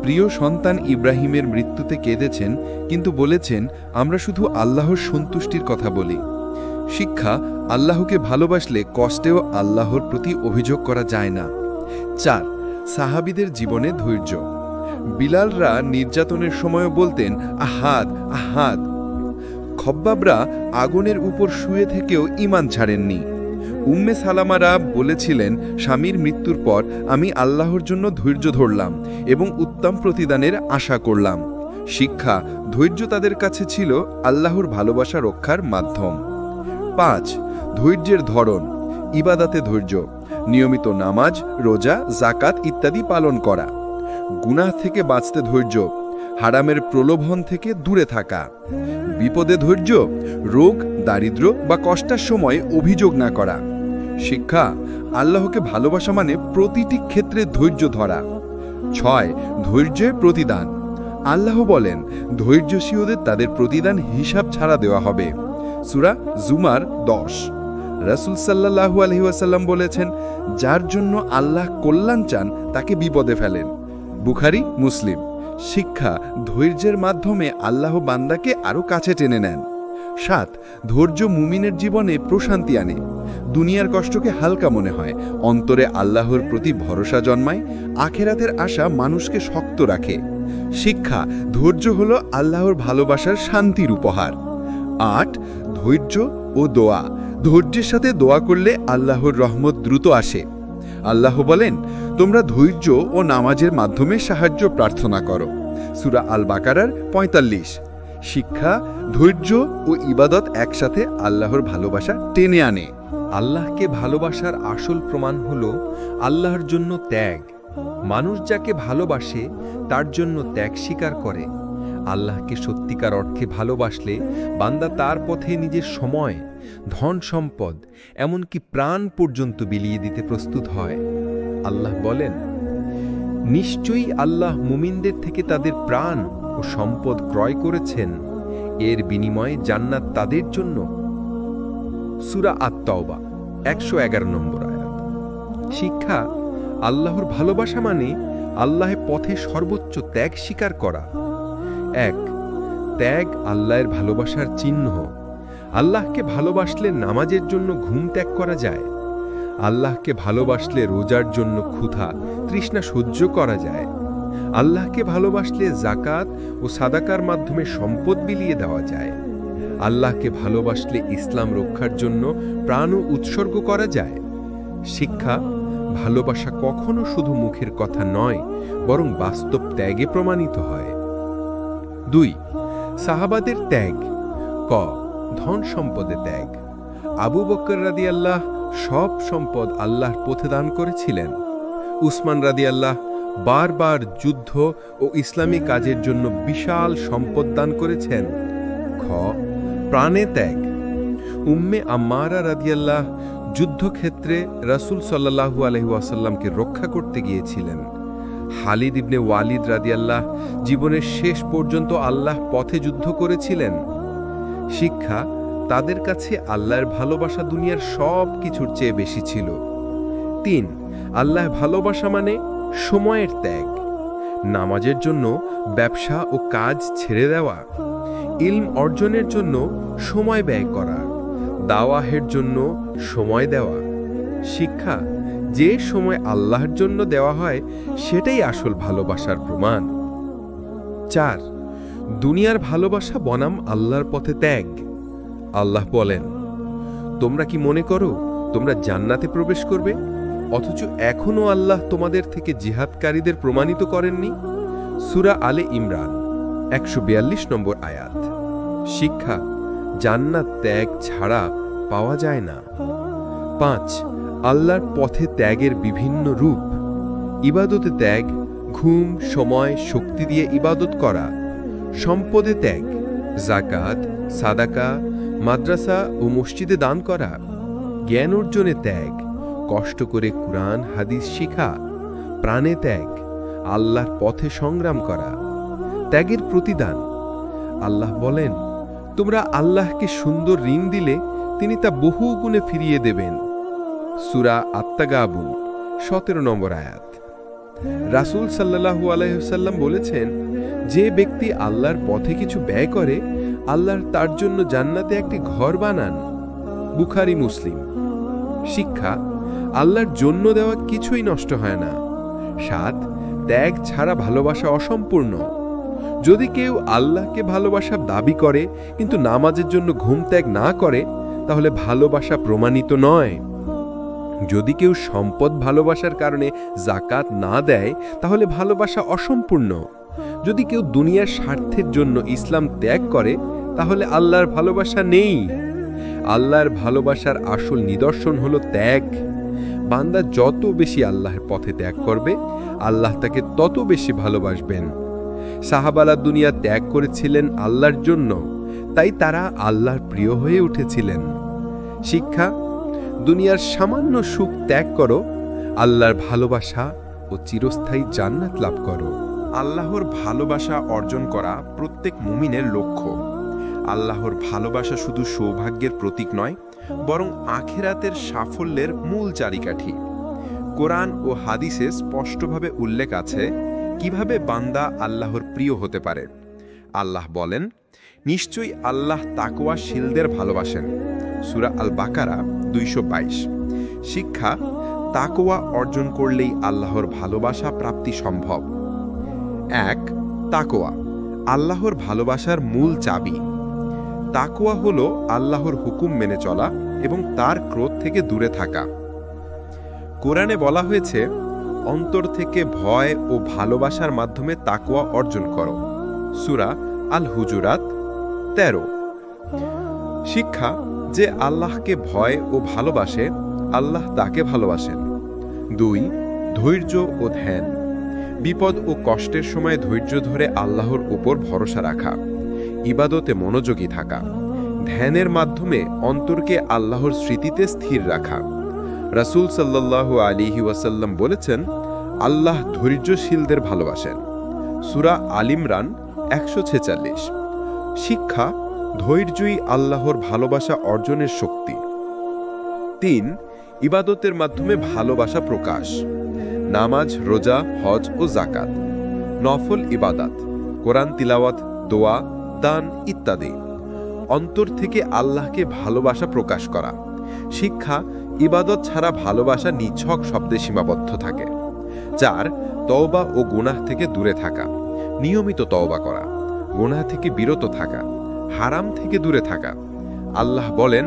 প্রিয় সন্তান ইব্রাহিমের মৃত্যুতে কেঁদেছেন, কিন্তু বলেছেন, আমরা শুধু আল্লাহর সন্তুষ্টির কথা বলি। শিক্ষা: আল্লাহকে ভালোবাসলে কষ্টেও আল্লাহর প্রতি অভিযোগ করা যায় না। 4. সাহাবীদের জীবনে ধৈর্য। বিলালরা নির্যাতনের সময়ও বলতেন, আহাদ আহাদ। খব্বাবরা আগুনের উপর শুয়ে থেকেও ঈমান ছাড়েননি। উম্মে সালামারা বলেছিলেন, স্বামীর মৃত্যুর পর আমি আল্লাহর জন্য ধৈর্য ধরলাম এবং উত্তম প্রতিদানের আশা করলাম। শিক্ষা: ধৈর্য তাদের কাছে ছিল আল্লাহর ভালোবাসা রক্ষার মাধ্যম। 5. ধৈর্যের ধরন। ইবাদাতে ধৈর্য, নিয়মিত নামাজ, রোজা, যাকাত ইত্যাদি পালন করা। গুনাহ থেকে বাঁচতে ধৈর্য, হারামের প্রলোভন থেকে দূরে থাকা, বিপদে ধৈর্য, রোগ, দারিদ্র্য বা কষ্টের সময় অভিযোগ না করা। শিক্ষা, আল্লাহকে ভালোবাসা মানে প্রতিটি ক্ষেত্রে ধৈর্য ধরা। 6. ধৈর্যের প্রতিদান। আল্লাহ বলেন, ধৈর্যশীলদের তাদের প্রতিদান হিসাব ছাড়া দেওয়া হবে। সূরা জুমার 10। রাসূল সাল্লাল্লাহু আলাইহি ওয়াসাল্লাম বলেছেন, যার জন্য আল্লাহ কল্যাণ চান তাকে বিপদে ফেলেন। বুখারী, মুসলিম। শিক্ষা, ধৈর্যের মাধ্যমে আল্লাহ বান্দাকে আরও কাছে টেনে নেন। 7. ধৈর্য মুমিনের জীবনে প্রশান্তি আনে। দুনিয়ার কষ্টকে হালকা মনে হয়, অন্তরে আল্লাহর প্রতি ভরসা জন্মায়, আখেরাতের আশা মানুষকে শক্ত রাখে। শিক্ষা, ধৈর্য হলো আল্লাহর ভালোবাসার শান্তির উপহার। 8. ধৈর্য ও দোয়া। ধৈর্যের সাথে দোয়া করলে আল্লাহর রহমত দ্রুত আসে। আল্লাহ বলেন, তোমরা ধৈর্য ও নামাজের মাধ্যমে সাহায্য প্রার্থনা করো। সূরা আল বাকারার 45। শিক্ষা, ধৈর্য ও ইবাদত একসাথে আল্লাহর ভালোবাসা টেনে আনে। আল্লাহকে ভালোবাসার আসল প্রমাণ হল আল্লাহর জন্য ত্যাগ। মানুষ যাকে ভালোবাসে তার জন্য ত্যাগ স্বীকার করে। আল্লাহকে সত্যিকার অর্থে ভালোবাসলে বান্দা তার পথে নিজের সময়, ধন সম্পদ, এমনকি প্রাণ পর্যন্ত বিলিয়ে দিতে প্রস্তুত হয়। আল্লাহ বলেন, নিশ্চয়ই আল্লাহ মুমিনদের থেকে তাদের প্রাণ ও সম্পদ ক্রয় করেছেন, এর বিনিময়ে জান্নাত তাদের জন্য। সূরা আত-তাওবা 111 নম্বর আয়াত। শিক্ষা, আল্লাহর ভালোবাসা মানে আল্লাহের পথে সর্বোচ্চ ত্যাগ স্বীকার করা। 1. ত্যাগ আল্লাহর ভালোবাসার চিহ্ন। আল্লাহকে ভালোবাসলে নামাজের জন্য ঘুম ত্যাগ করা যায়। আল্লাহকে ভালোবাসলে রোজার জন্য ক্ষুধা, তৃষ্ণা সহ্য করা যায়। আল্লাহকে ভালোবাসলে যাকাত ও সাদাকার মাধ্যমে সম্পদ বিলিয়ে দেওয়া যায়। আল্লাহকে ভালোবাসলে ইসলাম রক্ষার জন্য প্রাণও উৎসর্গ করা যায়। শিক্ষা, ভালোবাসা কখনো শুধু মুখের কথা নয়, বরং বাস্তব ত্যাগে প্রমাণিত হয়। 2. সাহাবাদের ত্যাগ। ক. ধন সম্পদে ত্যাগ। আবু বকর রাদিয়াল্লাহ সব সম্পদ আল্লাহর পথে দান করেছিলেন। উসমান রাদিয়াল্লাহ বারবার যুদ্ধ ও ইসলামী কাজের জন্য বিশাল সম্পদ দান করেছেন। খ. প্রাণে ত্যাগ। উম্মে আম্মারা রাদিয়াল্লাহ যুদ্ধক্ষেত্রে রাসূল সাল্লাল্লাহু আলাইহি ওয়াসাল্লামকে রক্ষা করতে গিয়েছিলেন। খালিদ ইবনে ওয়ালিদ রাদিয়াল্লাহ জীবনের শেষ পর্যন্ত আল্লাহ পথে যুদ্ধ করেছিলেন। শিক্ষা, তাদের কাছে আল্লাহর ভালোবাসা দুনিয়ার সব কিছুর চেয়ে বেশি ছিল। 3. আল্লাহ ভালোবাসা মানে সময়ের ত্যাগ। নামাজের জন্য ব্যবসা ও কাজ ছেড়ে দেওয়া, ইলম অর্জনের জন্য সময় ব্যয় করা, দাওয়াহের জন্য সময় দেওয়া। শিক্ষা, যে সময় আল্লাহর জন্য দেওয়া হয় সেটাই আসল ভালোবাসার প্রমাণ। 4. দুনিয়ার ভালোবাসা বনাম আল্লাহর পথে ত্যাগ। আল্লাহ বলেন, তোমরা কি মনে করো তোমরা জান্নাতে প্রবেশ করবে, অথচ এখনও আল্লাহ তোমাদের থেকে জিহাদকারীদের প্রমাণিত করেননি? সূরা আলে ইমরান 142 নম্বর আয়াত। শিক্ষা, জান্নাত ত্যাগ ছাড়া পাওয়া যায় না। 5. আল্লাহর পথে ত্যাগের বিভিন্ন রূপ। ইবাদতে ত্যাগ, ঘুম, সময়, শক্তি দিয়ে ইবাদত করা। সম্পদে ত্যাগ, যাকাত, সাদাকা, মাদ্রাসা ও মসজিদে দান করা। জ্ঞান অর্জনে ত্যাগ, কষ্ট করে কুরআন হাদিস শিখা। প্রাণে ত্যাগ, আল্লাহর পথে সংগ্রাম করা। ত্যাগের প্রতিদান। আল্লাহ বলেন, তোমরা আল্লাহকে সুন্দর ঋণ দিলে তিনি তা বহু গুণে ফিরিয়ে দেবেন। সূরা আত-তাগাবুন 17 নম্বর আয়াত। রাসূল সাল্লাল্লাহু আলাইহি ওয়াসাল্লাম বলেছেন, যে ব্যক্তি আল্লাহর পথে কিছু ব্যয় করে, আল্লাহ তার জন্য জান্নাতে একটি ঘর বানান। বুখারী, মুসলিম। শিক্ষা, আল্লাহর জন্য দেওয়া কিছুই নষ্ট হয় না। 7. ত্যাগ ছাড়া ভালোবাসা অসম্পূর্ণ। যদি কেউ আল্লাহকে ভালোবাসার দাবি করে কিন্তু নামাজের জন্য ঘুম ত্যাগ না করে, তাহলে ভালোবাসা প্রমাণিত নয়। যদি কেউ সম্পদ ভালোবাসার কারণে যাকাত না দেয়, তাহলে ভালোবাসা অসম্পূর্ণ। যদি কেউ দুনিয়ার স্বার্থের জন্য ইসলাম ত্যাগ করে, তাহলে আল্লাহর ভালোবাসা নেই। আল্লাহর ভালোবাসার আসল নিদর্শন হলো ত্যাগ। বান্দা যত বেশি আল্লাহর পথে ত্যাগ করবে, আল্লাহ তাকে তত বেশি ভালোবাসবেন। সাহাবারা দুনিয়া ত্যাগ করেছিলেন আল্লাহর জন্য, তাই তারা আল্লাহর প্রিয় হয়ে উঠেছিলেন। শিক্ষা: দুনিয়ার সামান্য সুখ ত্যাগ করো, আল্লাহর ভালোবাসা ও চিরস্থায়ী জান্নাত লাভ করো। আল্লাহর ভালোবাসা অর্জন করা প্রত্যেক মুমিনের লক্ষ্য। আল্লাহর ভালোবাসা শুধু সৌভাগ্যের প্রতীক নয়, বরং আখিরাতের সাফল্যের মূল চাবিকাঠি। কোরআন ও হাদিসে স্পষ্টভাবে উল্লেখ আছে কিভাবে বান্দা আল্লাহর প্রিয় হতে পারে। আল্লাহ বলেন, নিশ্চয়ই আল্লাহ তাকওয়াশীলদের ভালোবাসেন। সূরা আল বাকারা 222। শিক্ষা: তাকওয়া অর্জন করলেই আল্লাহর ভালোবাসা প্রাপ্তি সম্ভব। 1. তাকওয়া আল্লাহর ভালোবাসার মূল চাবি। তাকওয়া হলো আল্লাহর হুকুম মেনে চলা এবং তার ক্রোধ থেকে দূরে থাকা। কোরআনে বলা হয়েছে, অন্তর থেকে ভয় ও ভালোবাসার মাধ্যমে তাকওয়া অর্জন করো। সূরা আল হুজুরাত 13। শিক্ষা: যে আল্লাহকে ভয় ও ভালোবাসে, আল্লাহ তাকে ভালোবাসেন। 2. ধৈর্য ও ধ্যান বিপদ ও কষ্টের সময় ধৈর্য ধরে আল্লাহর উপর ভরসা রাখা, ইবাদতে মনোযোগী থাকা, ধ্যানের মাধ্যমে অন্তরকে আল্লাহর স্মৃতিতে স্থির রাখা। রাসূল সাল্লাল্লাহু আলাইহি ওয়াসাল্লাম বলেছেন, আল্লাহ ধৈর্যশীলদের ভালোবাসেন। সূরা আল ইমরান 146। শিক্ষা: ধৈর্যই আল্লাহর ভালোবাসা অর্জনের শক্তি। 3. ইবাদতের মাধ্যমে ভালোবাসা প্রকাশ। নামাজ, রোজা, হজ ও যাকাত, নফল ইবাদাত, কোরআন তিলাওয়াত, দোয়া, দান ইত্যাদি। অন্তর থেকে আল্লাহকে ভালোবাসা প্রকাশ করা। শিক্ষা: ইবাদত ছাড়া ভালোবাসা নিছক শব্দে সীমাবদ্ধ থাকে। 4. তওবা ও গুনাহ থেকে দূরে থাকা। নিয়মিত তওবা করা, গুনাহ থেকে বিরত থাকা, হারাম থেকে দূরে থাকা। আল্লাহ বলেন,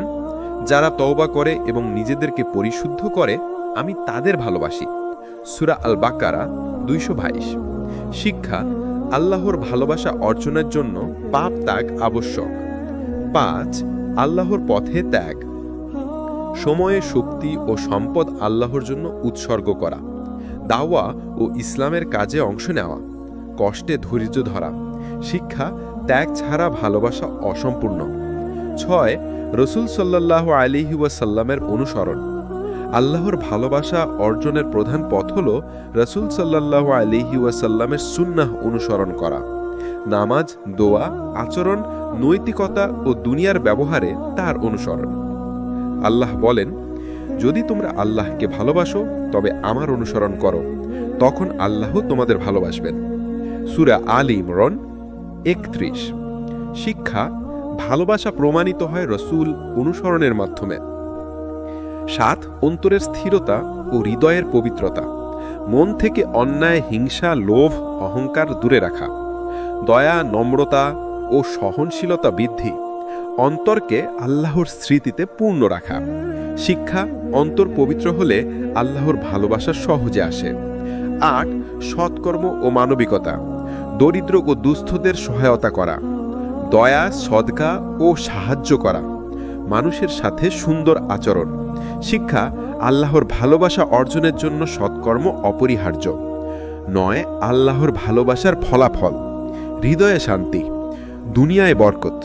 যারা তওবা করে এবং নিজেদেরকে পরিশুদ্ধ করে, আমি তাদের ভালোবাসি। সূরা আল বাকারা 222। শিক্ষা: আল্লাহর ভালোবাসা অর্জনের জন্য পাপ ত্যাগ আবশ্যক। 5. আল্লাহর পথে ত্যাগ। সময়ে, শক্তি ও সম্পদ আল্লাহর জন্য উৎসর্গ করা, দাওয়া ও ইসলামের কাজে অংশ নেওয়া, কষ্টে ধৈর্য ধরা। শিক্ষা: ত্যাগ ছাড়া ভালোবাসা অসম্পূর্ণ। 6. রাসূল সাল্লাল্লাহু আলাইহি ওয়াসাল্লামের অনুসরণ। আল্লাহর ভালোবাসা অর্জনের প্রধান পথ হল রাসূল সাল্লাল্লাহু আলাইহি ওয়াসাল্লামের সুন্নাহ অনুসরণ করা। নামাজ, দোয়া, আচরণ, নৈতিকতা ও দুনিয়ার ব্যবহারে তার অনুসরণ। আল্লাহ বলেন, যদি তোমরা আল্লাহকে ভালোবাসো তবে আমার অনুসরণ করো, তখন আল্লাহ তোমাদের ভালোবাসবেন। সূরা আল ইমরান 31। শিক্ষা: ভালোবাসা প্রমাণিত হয় রাসূল অনুসরণের মাধ্যমে। 7. অন্তরের স্থিরতা ও হৃদয়ের পবিত্রতা। মন থেকে অন্যায়, হিংসা, লোভ, অহংকার দূরে রাখা। দয়া, নম্রতা ও সহনশীলতা বৃদ্ধি। অন্তরকে আল্লাহর স্মৃতিতে পূর্ণ রাখা। শিক্ষা: অন্তর পবিত্র হলে আল্লাহর ভালোবাসা সহজে আসে। 8. সৎকর্ম ও মানবিকতা। দরিদ্র ও দুস্থদের সহায়তা করা, দয়া, সদকা ও সাহায্য করা, মানুষের সাথে সুন্দর আচরণ। শিক্ষা: আল্লাহর ভালোবাসা অর্জনের জন্য সৎকর্ম অপরিহার্য। 9. আল্লাহর ভালোবাসার ফলাফল। হৃদয়ে শান্তি, দুনিয়ায় বরকত,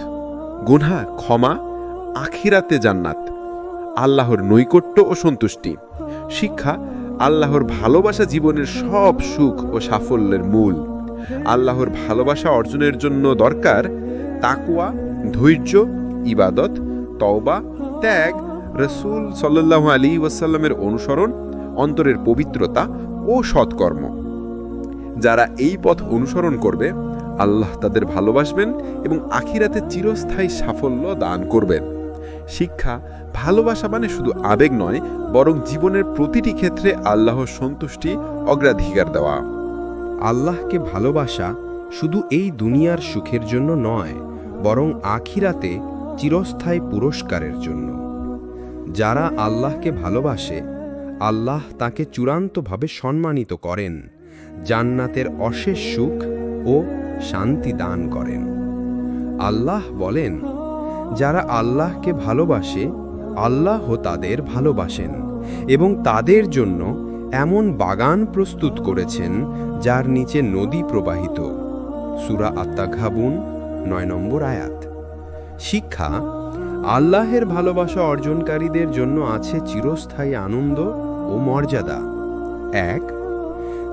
গুনাহ ক্ষমা, আখিরাতে জান্নাত, আল্লাহর নৈকট্য ও সন্তুষ্টি। শিক্ষা: আল্লাহর ভালোবাসা জীবনের সব সুখ ও সাফল্যের মূল। আল্লাহর ভালোবাসা অর্জনের জন্য দরকার তাকওয়া, ধৈর্য, ইবাদত, তওবা, ত্যাগ, রাসূল সাল্লাল্লাহু আলাইহি ওয়াসাল্লামের অনুসরণ, অন্তরের পবিত্রতা ও সৎকর্ম। যারা এই পথ অনুসরণ করবে, আল্লাহ তাদের ভালোবাসবেন এবং আখিরাতে চিরস্থায়ী সাফল্য দান করবেন। শিক্ষা: ভালোবাসা মানে শুধু আবেগ নয়, বরং জীবনের প্রতিটি ক্ষেত্রে আল্লাহর সন্তুষ্টি অগ্রাধিকার দেওয়া। আল্লাহকে ভালোবাসা শুধু এই দুনিয়ার সুখের জন্য নয়, বরং আখিরাতে চিরস্থায়ী পুরস্কারের জন্য। যারা আল্লাহকে ভালোবাসে, আল্লাহ তাকে চূড়ান্তভাবে সম্মানিত করেন, জান্নাতের অশেষ সুখ ও শান্তি দান করেন। আল্লাহ বলেন, যারা আল্লাহকে ভালোবাসে, আল্লাহ তাদের ভালোবাসেন এবং তাদের জন্য এমন বাগান প্রস্তুত করেছেন যার নিচে নদী প্রবাহিত। সূরা আত-তাগহাবুন ৯ নম্বর আয়াত। শিক্ষা: আল্লাহের ভালোবাসা অর্জনকারীদের জন্য আছে চিরস্থায়ী আনন্দ ও মর্যাদা। ১.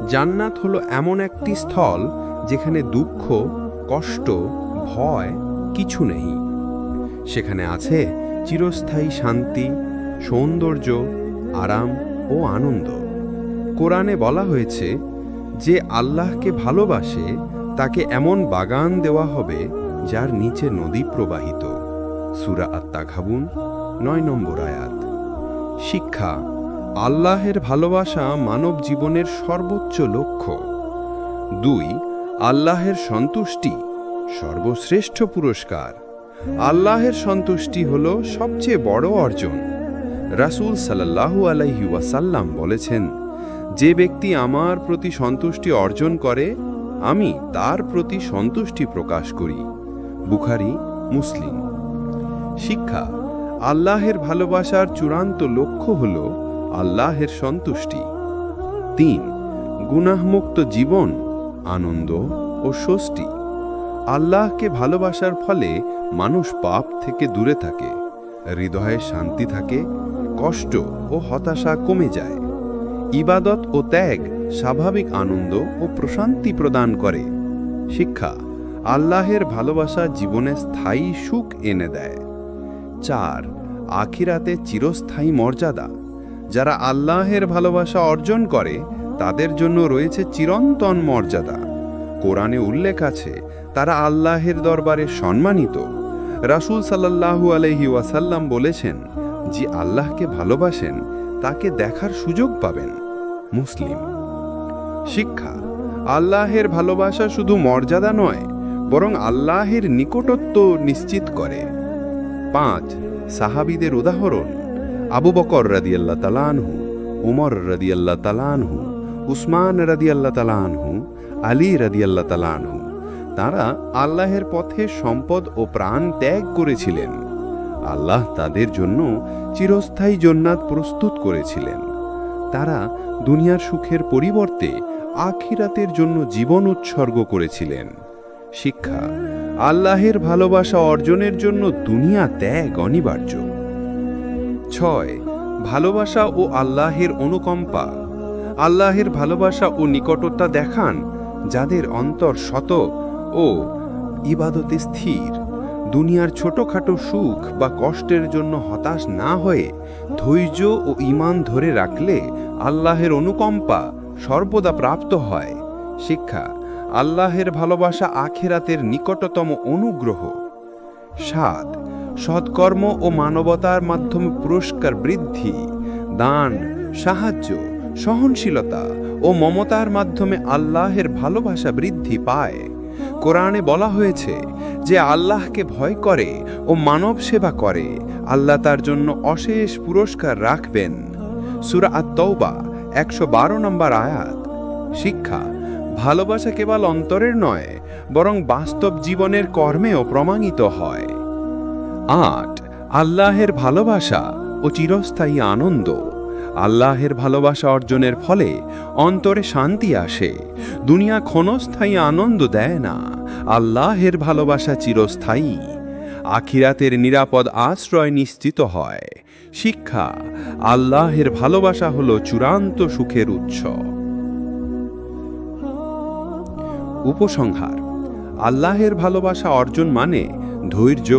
জান্নাত হলো এমন একটি স্থল যেখানে দুঃখ, কষ্ট, ভয় কিছু নেই। সেখানে আছে চিরস্থায়ী শান্তি, সৌন্দর্য, আরাম ও আনন্দ। কোরআনে বলা হয়েছে, যে আল্লাহকে ভালোবাসে তাকে এমন বাগান দেওয়া হবে যার নিচে নদী প্রবাহিত। সূরা আত-তাগহাবুন ৯ নম্বর আয়াত। শিক্ষা: আল্লাহের ভালোবাসা মানব জীবনের সর্বোচ্চ লক্ষ্য। ২. আল্লাহের সন্তুষ্টি সর্বশ্রেষ্ঠ পুরস্কার। আল্লাহের সন্তুষ্টি হল সবচেয়ে বড় অর্জন। রাসূল সাল্লাল্লাহু আলাইহি ওয়াসাল্লাম বলেছেন, যে ব্যক্তি আমার প্রতি সন্তুষ্টি অর্জন করে, আমি তার প্রতি সন্তুষ্টি প্রকাশ করি। বুখারী, মুসলিম। শিক্ষা: আল্লাহের ভালোবাসার চূড়ান্ত লক্ষ্য হল আল্লাহের সন্তুষ্টি। ৩. গুনাহমুক্ত জীবন, আনন্দ ও স্বস্তি। আল্লাহকে ভালোবাসার ফলে মানুষ পাপ থেকে দূরে থাকে, হৃদয়ে শান্তি থাকে, কষ্ট ও হতাশা কমে যায়। ইবাদত ও ত্যাগ স্বাভাবিক আনন্দ ও প্রশান্তি প্রদান করে। শিক্ষা: আল্লাহের ভালোবাসা জীবনে স্থায়ী সুখ এনে দেয়। ৪. আখিরাতে চিরস্থায়ী মর্যাদা। যারা আল্লাহের ভালোবাসা অর্জন করে তাদের জন্য রয়েছে চিরন্তন মর্যাদা। কোরআনে উল্লেখ আছে, তারা আল্লাহের দরবারে সম্মানিত। রাসূল সাল্লাল্লাহু আলাইহি ওয়াসাল্লাম বলেছেন, যে আল্লাহকে ভালোবাসেন তাকে দেখার সুযোগ পাবেন। মুসলিম। শিক্ষা: আল্লাহের ভালোবাসা শুধু মর্যাদা নয়, বরং আল্লাহের নিকটত্ব নিশ্চিত করে। ৫. সাহাবীদের উদাহরণ: আবু বকর রাদিয়াল্লাহু তাআলা আনহু, উমর রাদিয়াল্লাহু তাআলা আনহু, উসমান রাদিয়াল্লাহু তাআলা আনহু, আলী রাদিয়াল্লাহু তাআলা আনহু। তারা আল্লাহের পথে সম্পদ ও প্রাণ ত্যাগ করেছিলেন। আল্লাহ তাদের জন্য চিরস্থায়ী জান্নাত প্রস্তুত করেছিলেন। তারা দুনিয়ার সুখের পরিবর্তে আখিরাতের জন্য জীবন উৎসর্গ করেছিলেন। শিক্ষা: আল্লাহের ভালোবাসা অর্জনের জন্য দুনিয়া ত্যাগ অনিবার্য। ৬. ভালোবাসা ও আল্লাহের অনুকম্পা। আল্লাহের ভালোবাসা ও নিকটতা দেখান যাদের অন্তর শত ও ইবাদতে স্থির। দুনিয়ার ছোটখাটো সুখ বা কষ্টের জন্য হতাশ না হয়ে ধৈর্য ও ঈমান ধরে রাখলে আল্লাহের অনুকম্পা সর্বদা প্রাপ্ত হয়। শিক্ষা: আল্লাহের ভালোবাসা আখিরাতের নিকটতম অনুগ্রহ। ৭. সৎকর্ম ও মানবতার মাধ্যমে পুরস্কার বৃদ্ধি। দান, সাহায্য, সহনশীলতা ও মমতার মাধ্যমে আল্লাহের ভালোবাসা বৃদ্ধি পায়। কোরআনে বলা হয়েছে, যে আল্লাহকে ভয় করে ও মানব সেবা করে আল্লাহ তার জন্য অশেষ পুরস্কার রাখবেন। সূরা আত-তাওবা ১১২ নম্বর আয়াত। শিক্ষা: ভালোবাসা কেবল অন্তরের নয়, বরং বাস্তব জীবনের কর্মেও প্রমাণিত হয়। ৮. আল্লাহের ভালোবাসা ও চিরস্থায়ী আনন্দ। আল্লাহের ভালোবাসা অর্জনের ফলে অন্তরে শান্তি আসে। দুনিয়া ক্ষণস্থায়ী আনন্দ দেয় না, আল্লাহের ভালোবাসা চিরস্থায়ী। আখিরাতের নিরাপদ আশ্রয় নিশ্চিত হয়। শিক্ষা: আল্লাহের ভালোবাসা হলো চূড়ান্ত সুখের উৎস। উপসংহার: আল্লাহের ভালোবাসা অর্জন মানে ধৈর্য,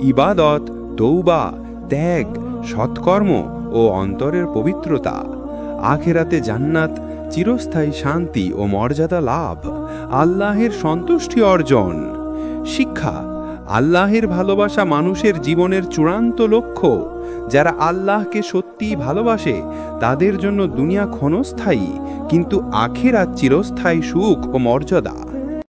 ইবাদত, তৌবা, ত্যাগ, সৎকর্ম ও অন্তরের পবিত্রতা। আখিরাতে জান্নাত, চিরস্থায়ী শান্তি ও মর্যাদা লাভ, আল্লাহের সন্তুষ্টি অর্জন। শিক্ষা: আল্লাহের ভালোবাসা মানুষের জীবনের চূড়ান্ত লক্ষ্য। যারা আল্লাহকে সত্যিই ভালোবাসে তাদের জন্য দুনিয়া ক্ষণস্থায়ী, কিন্তু আখিরাত চিরস্থায়ী সুখ ও মর্যাদা।